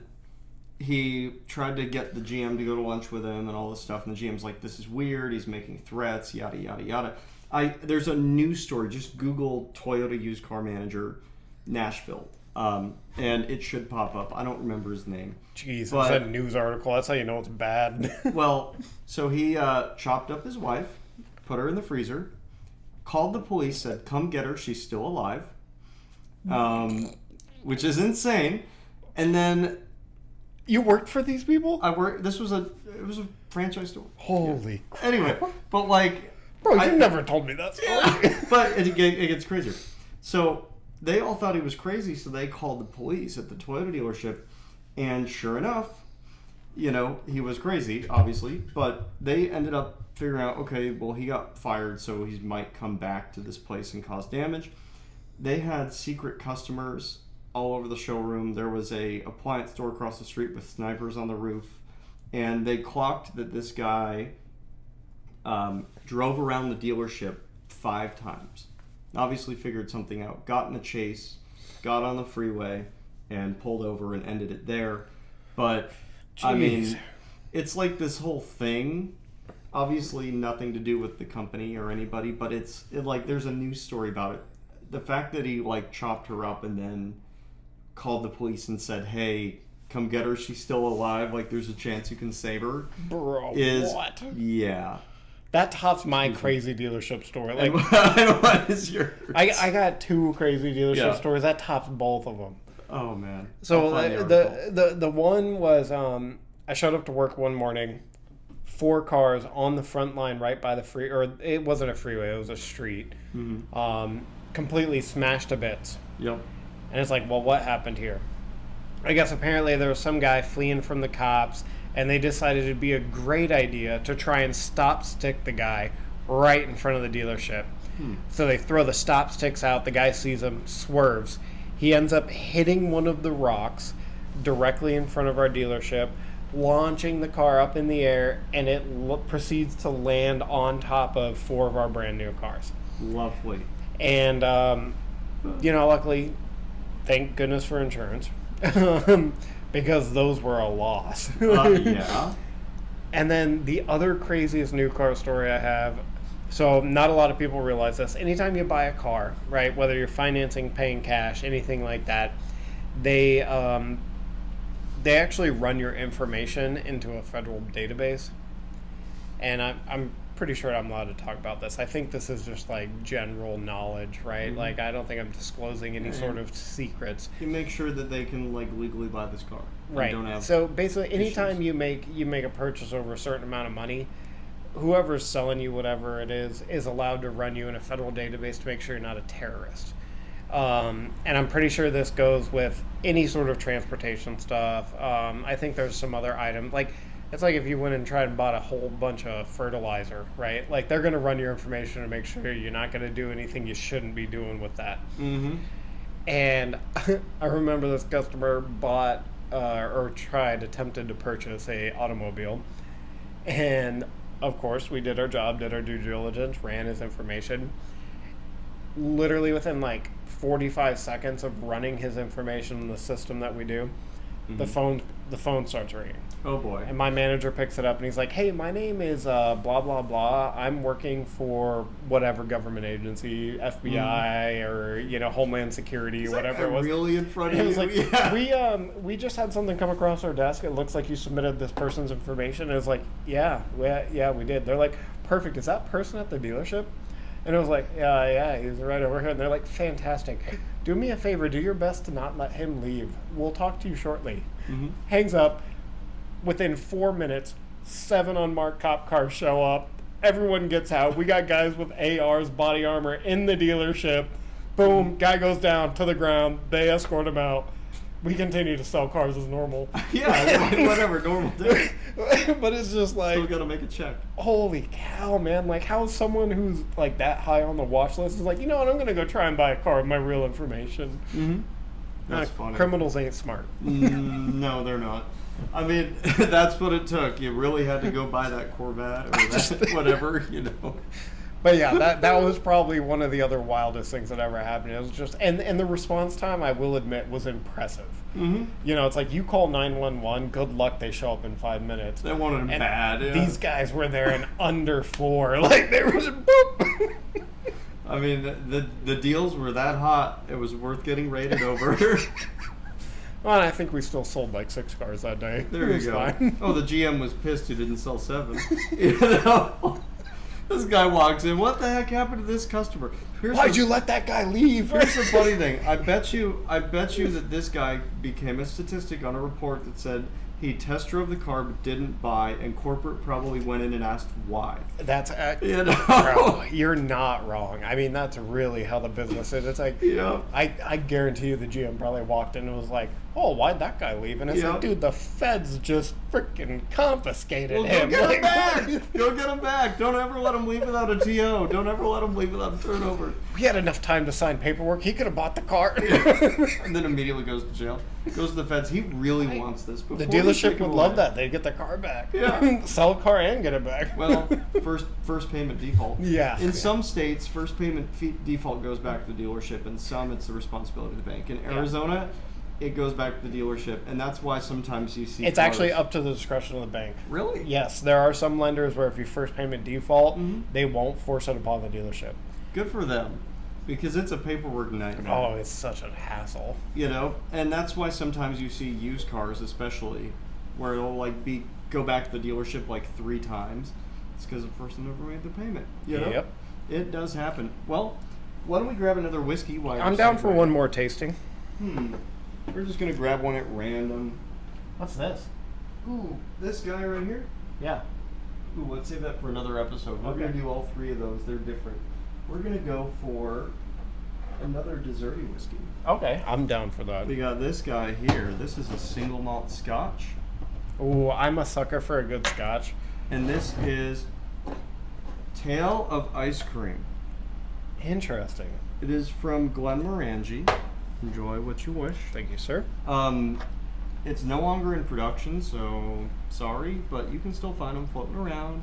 A: he tried to get the GM to go to lunch with him and all this stuff. And the GM's like, this is weird. He's making threats, yada, yada, yada. There's a news story. Just Google Toyota used car manager Nashville. And it should pop up. I don't remember his name.
B: Jeez, it's a news article. That's how you know it's bad.
A: Well, so he chopped up his wife, put her in the freezer, called the police, said, come get her. She's still alive. Which is insane. And then
B: you worked for these people?
A: I worked. It was a franchise store.
B: Holy crap.
A: Anyway, but like,
B: bro, you never told me that story.
A: Yeah, but it gets crazier. So they all thought he was crazy, so they called the police at the Toyota dealership, and sure enough, you know, he was crazy, obviously, but they ended up figuring out, okay, well, he got fired, so he might come back to this place and cause damage. They had secret customers all over the showroom. There was a appliance store across the street with snipers on the roof, and they clocked that this guy drove around the dealership 5 times. Obviously figured something out. Got in a chase, got on the freeway, and pulled over and ended it there. But,
B: Jeez.
A: I mean, it's like this whole thing. Obviously nothing to do with the company or anybody, but like there's a news story about it. The fact that he like chopped her up and then called the police and said, "Hey, come get her. She's still alive. Like there's a chance you can save her."
B: Bro, what?
A: Yeah.
B: That tops my crazy dealership story. Like,
A: what is yours?
B: I got 2 crazy dealership stories. That tops both of them.
A: Oh man.
B: So the one was I showed up to work one morning. 4 cars on the front line right by the free, or it wasn't a freeway, it was a street. Completely smashed to bits.
A: Yep.
B: And it's like, well, what happened here? I guess apparently there was some guy fleeing from the cops, and they decided it'd be a great idea to try and stop stick the guy right in front of the dealership. So they throw the stop sticks out, the guy sees him, swerves. He ends up hitting one of the rocks directly in front of our dealership, launching the car up in the air, and it proceeds to land on top of 4 of our brand new cars.
A: Lovely.
B: And, luckily, thank goodness for insurance, because those were a loss.
A: Yeah.
B: And then the other craziest new car story I have, so not a lot of people realize this. Anytime you buy a car, right, whether you're financing, paying cash, anything like that, they actually run your information into a federal database. And I'm pretty sure I'm allowed to talk about this. I think this is just like general knowledge, right? Like I don't think I'm disclosing any sort of secrets.
A: You make sure that they can like legally buy this car.
B: Right.
A: Don't have
B: so basically anytime
A: issues.
B: you make a purchase over a certain amount of money, whoever's selling you whatever it is allowed to run you in a federal database to make sure you're not a terrorist. And I'm pretty sure this goes with any sort of transportation stuff. I think there's some other item. Like, it's like if you went and tried and bought a whole bunch of fertilizer, right? Like, they're going to run your information to make sure you're not going to do anything you shouldn't be doing with that. And I remember this customer bought attempted to purchase a automobile. And, of course, we did our job, did our due diligence, ran his information. Literally within, 45 seconds of running his information in the system that we do, the phone starts ringing.
A: Oh boy.
B: And my manager picks it up and he's like, "Hey, my name is blah blah blah. I'm working for whatever government agency, FBI or Homeland Security, whatever it was."
A: Really in front of
B: It
A: you?
B: was like,
A: Yeah.
B: we just had something come across our desk. It looks like you submitted this person's information. And it was like, yeah, we did. They're like, "Perfect. Is that person at the dealership?" And it was like, yeah, he's right over here. And they're like, "Fantastic. Do me a favor. Do your best to not let him leave. We'll talk to you shortly." Hangs up. Within 4 minutes, 7 unmarked cop cars show up. Everyone gets out. We got guys with ARs, body armor in the dealership. Boom, guy goes down to the ground. They escort him out. We continue to sell cars as normal.
A: Yeah, whatever, normal day.
B: But it's just like,
A: Still gotta make a check.
B: holy cow, man. Like, how someone who's like that high on the watch list is like, you know what, I'm going to go try and buy a car with my real information.
A: That's funny.
B: Criminals ain't smart.
A: No, they're not. I mean, that's what it took. You really had to go buy that Corvette or that whatever,
B: But yeah, that was probably one of the other wildest things that ever happened. It was just, and the response time, I will admit, was impressive. It's like you call 911, good luck, they show up in 5 minutes.
A: They wanted him bad. Yeah.
B: These guys were there in under 4. Like, they were just boop.
A: I mean, the deals were that hot, it was worth getting rated over.
B: Well, I think we still sold 6 cars that day.
A: There you go.
B: Fine.
A: Oh, the GM was pissed he didn't sell 7. This guy walks in. What the heck happened to this customer?
B: Why'd you let that guy leave?
A: Here's the funny thing. I bet you that this guy became a statistic on a report that said he test drove the car but didn't buy, and corporate probably went in and asked why.
B: That's bro, you're not wrong. I mean, that's really how the business is. It's like, I guarantee you the GM probably walked in and was like, oh, why'd that guy leave? And it's
A: Yep.
B: like, dude, the feds just freaking confiscated
A: Well,
B: him.
A: go get him
B: Like,
A: back! Go get him back! Don't ever let him leave without a TO. Don't ever let him leave without a turnover.
B: we had enough time to sign paperwork. He could have bought the car.
A: And then immediately goes to jail. Goes to the feds. He really wants this.
B: The
A: Before we
B: dealership
A: take him
B: would love
A: away.
B: that. They'd get their car back.
A: Yeah.
B: Sell a car and get it back.
A: Well, first payment default.
B: Yeah.
A: In some states, first payment default goes back to the dealership. In some, it's the responsibility of the bank. In Arizona, it goes back to the dealership, and that's why sometimes you see.
B: It's
A: cars-
B: actually up to the discretion of the bank.
A: Really?
B: Yes, there are some lenders where if you first payment default,
A: Mhm.
B: they won't force it upon the dealership.
A: Good for them, because it's a paperwork nightmare.
B: Oh, it's such a hassle.
A: You know, and that's why sometimes you see used cars, especially, where it'll like go back to the dealership like 3 times. It's because the person never made the payment. You know?
B: Yep.
A: It does happen. Well, why don't we grab another whiskey? While
B: I'm
A: we're
B: down for
A: segueing?
B: one more tasting.
A: We're just gonna grab one at random.
B: What's this?
A: Ooh, this guy right here.
B: Yeah.
A: Ooh, let's save that for another episode. We're
B: Okay.
A: gonna do all 3 of those. They're different. We're gonna go for another desserty whiskey.
B: Okay. I'm down for that.
A: We got this guy here. This is a single malt Scotch,
B: Ooh, I'm a sucker for a good scotch.
A: and this is Tale of Ice Cream.
B: Interesting.
A: It is from Glenmorangie. Enjoy what you wish.
B: Thank you, sir.
A: It's no longer in production, so sorry, but you can still find them floating around.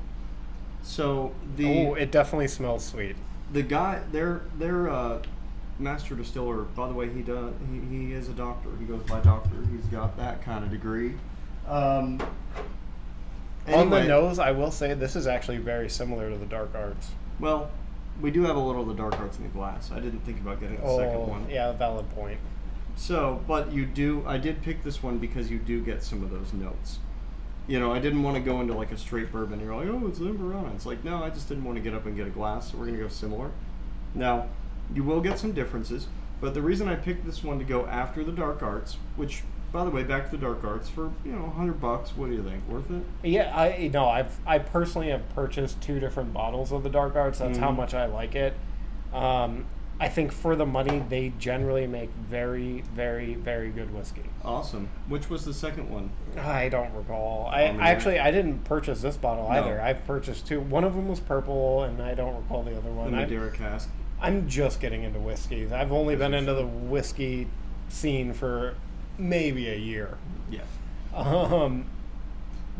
A: So
B: Oh, it definitely smells sweet.
A: the guy, their master distiller. By the way, he is a doctor. He goes by doctor. He's got that kind of degree.
B: On the
A: Anyway,
B: nose, I will say this is actually very similar to the Dark Arts.
A: well, we do have a little of the dark arts in the glass. I didn't think about getting the second one.
B: Yeah, valid point.
A: So, but you do. I did pick this one because you do get some of those notes. You know, I didn't want to go into like a straight bourbon. You're like, oh, it's Limburana. It's like, no, I just didn't want to get up and get a glass. So we're gonna go similar. Now, you will get some differences, but the reason I picked this one to go after the dark arts, which, by the way, back to the dark arts for $100. What do you think? Worth it?
B: Yeah, I personally have purchased 2 different bottles of the Dark Arts. That's how
A: Mhm.
B: much I like it. I think for the money, they generally make very, very, very good whiskey.
A: Awesome. Which was the second one?
B: I don't recall.
A: Oh,
B: I didn't purchase this bottle
A: No.
B: either. I've purchased 2. One of them was purple, and I don't recall the other
A: The
B: one.
A: Madeira cask.
B: I'm just getting into whiskeys. I've only been into the whiskey scene for maybe a year.
A: Yeah.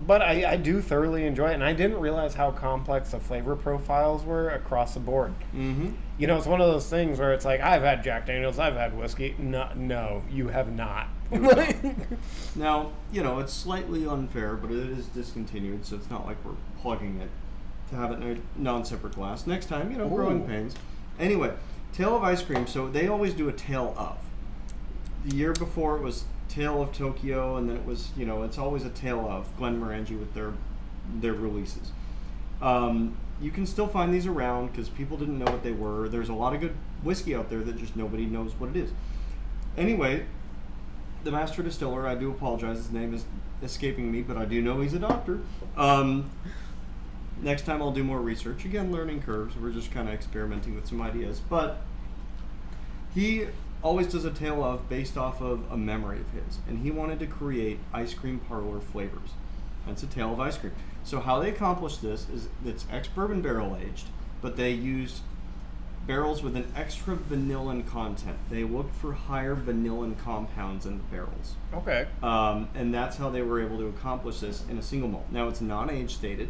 B: But I do thoroughly enjoy it, and I didn't realize how complex the flavor profiles were across the board.
A: Mm-hmm.
B: You know, it's one of those things where it's like, I've had Jack Daniels, I've had whiskey. No, you have not.
A: Now, it's slightly unfair, but it is discontinued, so it's not like we're plugging it to have it in a non-separate glass. Next time, growing
B: Ooh.
A: pains. Anyway, Tale of Ice Cream. So they always do a Tale of. The year before it was Tale of Tokyo, and then it was, it's always a Tale of Glenmorangie with their releases. You can still find these around because people didn't know what they were. There's a lot of good whiskey out there that just nobody knows what it is. Anyway, the master distiller, I do apologize, his name is escaping me, but I do know he's a doctor. Next time I'll do more research. Again, learning curves. We're just kind of experimenting with some ideas. But he always does a tale of based off of a memory of his. And he wanted to create ice cream parlor flavors. That's a tale of ice cream. So how they accomplished this is it's ex-bourbon barrel aged, but they used barrels with an extra vanillin content. They looked for higher vanillin compounds in the barrels.
B: Okay.
A: And that's how they were able to accomplish this in a single malt. Now it's non-age stated.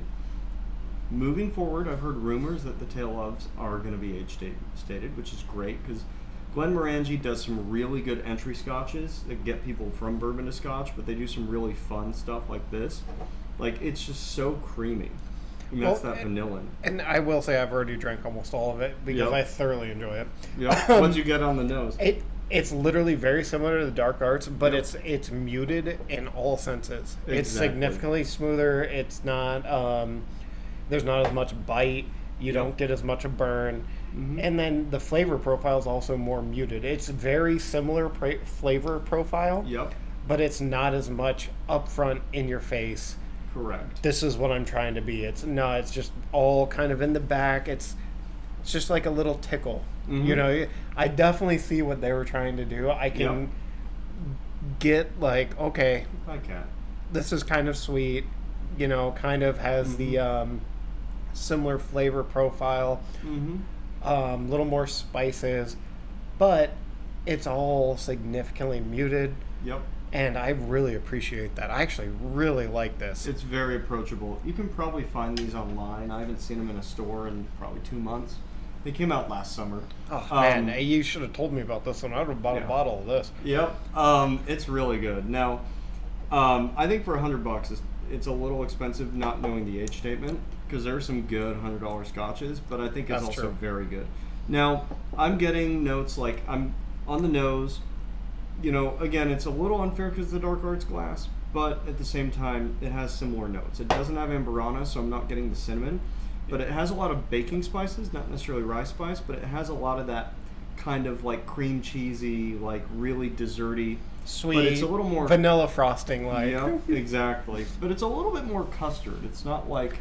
A: Moving forward, I've heard rumors that the tale ofs are going to be age stated, which is great because Glenmorangie does some really good entry scotches that get people from bourbon to scotch, but they do some really fun stuff like this. Like, it's just so creamy. I mean, that's
B: Well,
A: that vanillin.
B: And I will say I've already drank almost all of it because
A: Yep.
B: I thoroughly enjoy it.
A: Yeah. What'd you get on the nose?
B: It's literally very similar to the Dark Arts, but
A: Yep.
B: it's muted in all senses. It's
A: Exactly.
B: significantly smoother. It's not there's not as much bite. You don't get as much a burn.
A: Mhm.
B: And then the flavor profile is also more muted. It's very similar flavor profile,
A: Yep.
B: but it's not as much upfront in your face.
A: Correct.
B: This is what I'm trying to be. It's just all kind of in the back. It's just like a little tickle.
A: Mhm.
B: You know, I definitely see what they were trying to do. I can get like, okay,
A: Hi, cat.
B: this is kind of sweet, you know, kind of has the similar flavor profile, little more spices, but it's all significantly muted.
A: Yep.
B: And I really appreciate that. I actually really like this.
A: It's very approachable. You can probably find these online. I haven't seen them in a store in probably 2 months. They came out last summer.
B: Oh, man, you should have told me about this one. I would have bought a bottle of this.
A: Yep. It's really good. Now, I think for $100, it's a little expensive not knowing the age statement, because there are some good $100 scotches, but I think it's
B: That's
A: also
B: true.
A: very good. Now, I'm getting notes like I'm on the nose. You know, again, it's a little unfair because of the Dark Arts glass, but at the same time, it has similar notes. It doesn't have amberana, so I'm not getting the cinnamon, but it has a lot of baking spices, not necessarily rice spice, but it has a lot of that kind of like cream cheesy, like really desserty,
B: Sweet.
A: but it's a little more
B: vanilla frosting like.
A: Yeah, exactly. But it's a little bit more custard. It's not like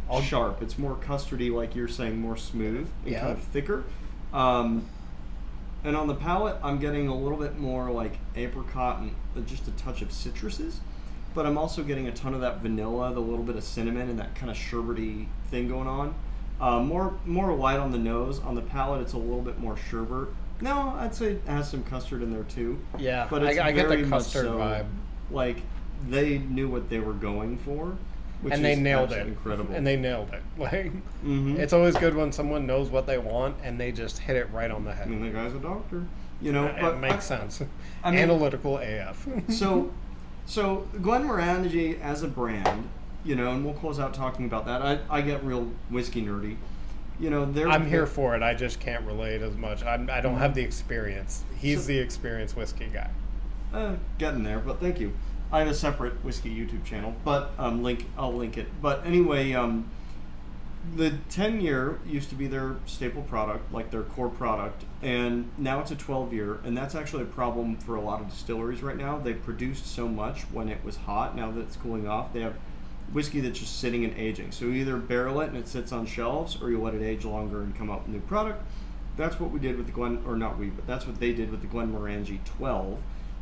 A: all sharp. It's more custardy, like you're saying, more smooth and kind of thicker. And on the palate, I'm getting a little bit more like apricot and just a touch of citruses. But I'm also getting a ton of that vanilla, the little bit of cinnamon, and that kind of sherbety thing going on. More light on the nose. On the palate, it's a little bit more sherbet. No, I'd say it has some custard in there too.
B: Yeah,
A: but it's
B: I get
A: very
B: the
A: much
B: custard
A: so,
B: vibe.
A: Like they knew what they were going for, which
B: And they
A: is
B: nailed it.
A: absolutely incredible.
B: And they nailed it. Like, it's always good when someone knows what they want and they just hit it right on the
A: I
B: head.
A: mean, the guy's a doctor, you know.
B: It
A: But
B: makes sense.
A: I mean,
B: Analytical AF.
A: So Glenmorangie as a brand, you know, and we'll close out talking about that. I get real whiskey nerdy. You know,
B: I'm here for it. I just can't relate as much. I don't have the experience. He's the experienced whiskey guy.
A: Getting there, but thank you. I have a separate whiskey YouTube channel, but I'll link it. But anyway, the 10-year used to be their staple product, like their core product, and now it's a 12-year, and that's actually a problem for a lot of distilleries right now. They produced so much when it was hot. Now that it's cooling off, they have whiskey that's just sitting and aging. So you either barrel it and it sits on shelves, or you let it age longer and come out with a new product. That's what we did with the but that's what they did with the Glenmorangie 12.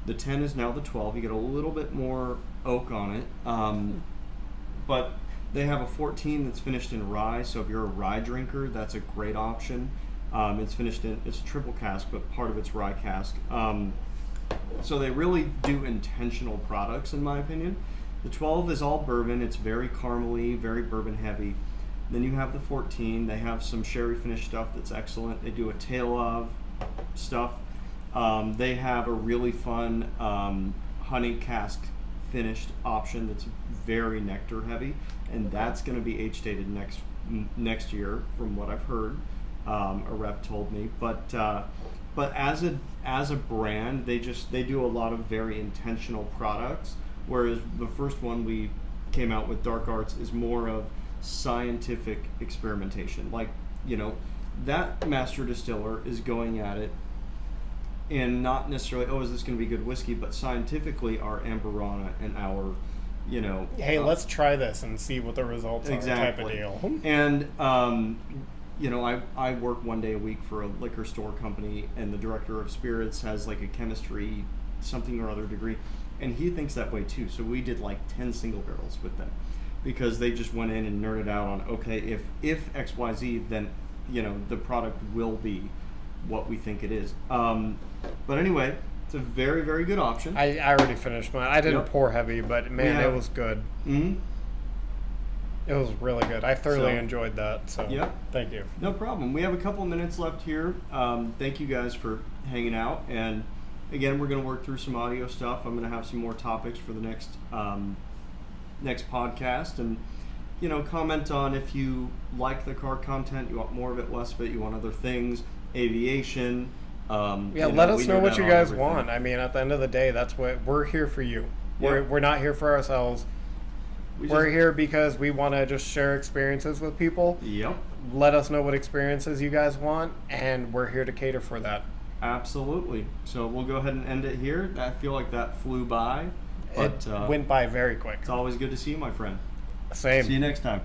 A: The 10 is now the 12. You get a little bit more oak on it, but they have a 14 that's finished in rye. So if you're a rye drinker, that's a great option. It's a triple cask, but part of it's rye cask. So they really do intentional products, in my opinion. The 12 is all bourbon. It's very caramely, very bourbon heavy. Then you have the 14. They have some sherry finished stuff that's excellent. They do a tale of stuff. They have a really fun honey cask finished option that's very nectar heavy, and that's going to be age dated next year, from what I've heard. A rep told me, but as a brand, they do a lot of very intentional products. Whereas the first one we came out with, Dark Arts, is more of scientific experimentation. Like, you know, that master distiller is going at it and not necessarily, is this going to be good whiskey, but scientifically our amberana and our, you know...
B: Hey, let's try this and see what the results are, type of deal.
A: And, you know, I work 1 day a week for a liquor store company, and the director of spirits has like a chemistry something or other degree, and he thinks that way too. So we did like 10 single barrels with them, because they just went in and nerded out on, okay, if XYZ, then, you know, the product will be what we think it is. But anyway, it's a very, very good option.
B: I already finished mine. I didn't pour heavy, but man, it was good. It was really good. I thoroughly enjoyed that. So thank you.
A: No problem. We have a couple minutes left here. Thank you guys for hanging out. And again, we're going to work through some audio stuff. I'm going to have some more topics for the next podcast. And, you know, comment on if you like the card content, you want more of it, less of it, you want other things, aviation.
B: Let us know what you guys want. I mean, at the end of the day, that's what we're here for you. We're not here for ourselves. We're here because we want to just share experiences with people.
A: Yep.
B: Let us know what experiences you guys want, and we're here to cater for that.
A: Absolutely. So we'll go ahead and end it here. I feel like that flew by. But,
B: it went by very quick.
A: It's always good to see you, my friend.
B: Same.
A: See you next time.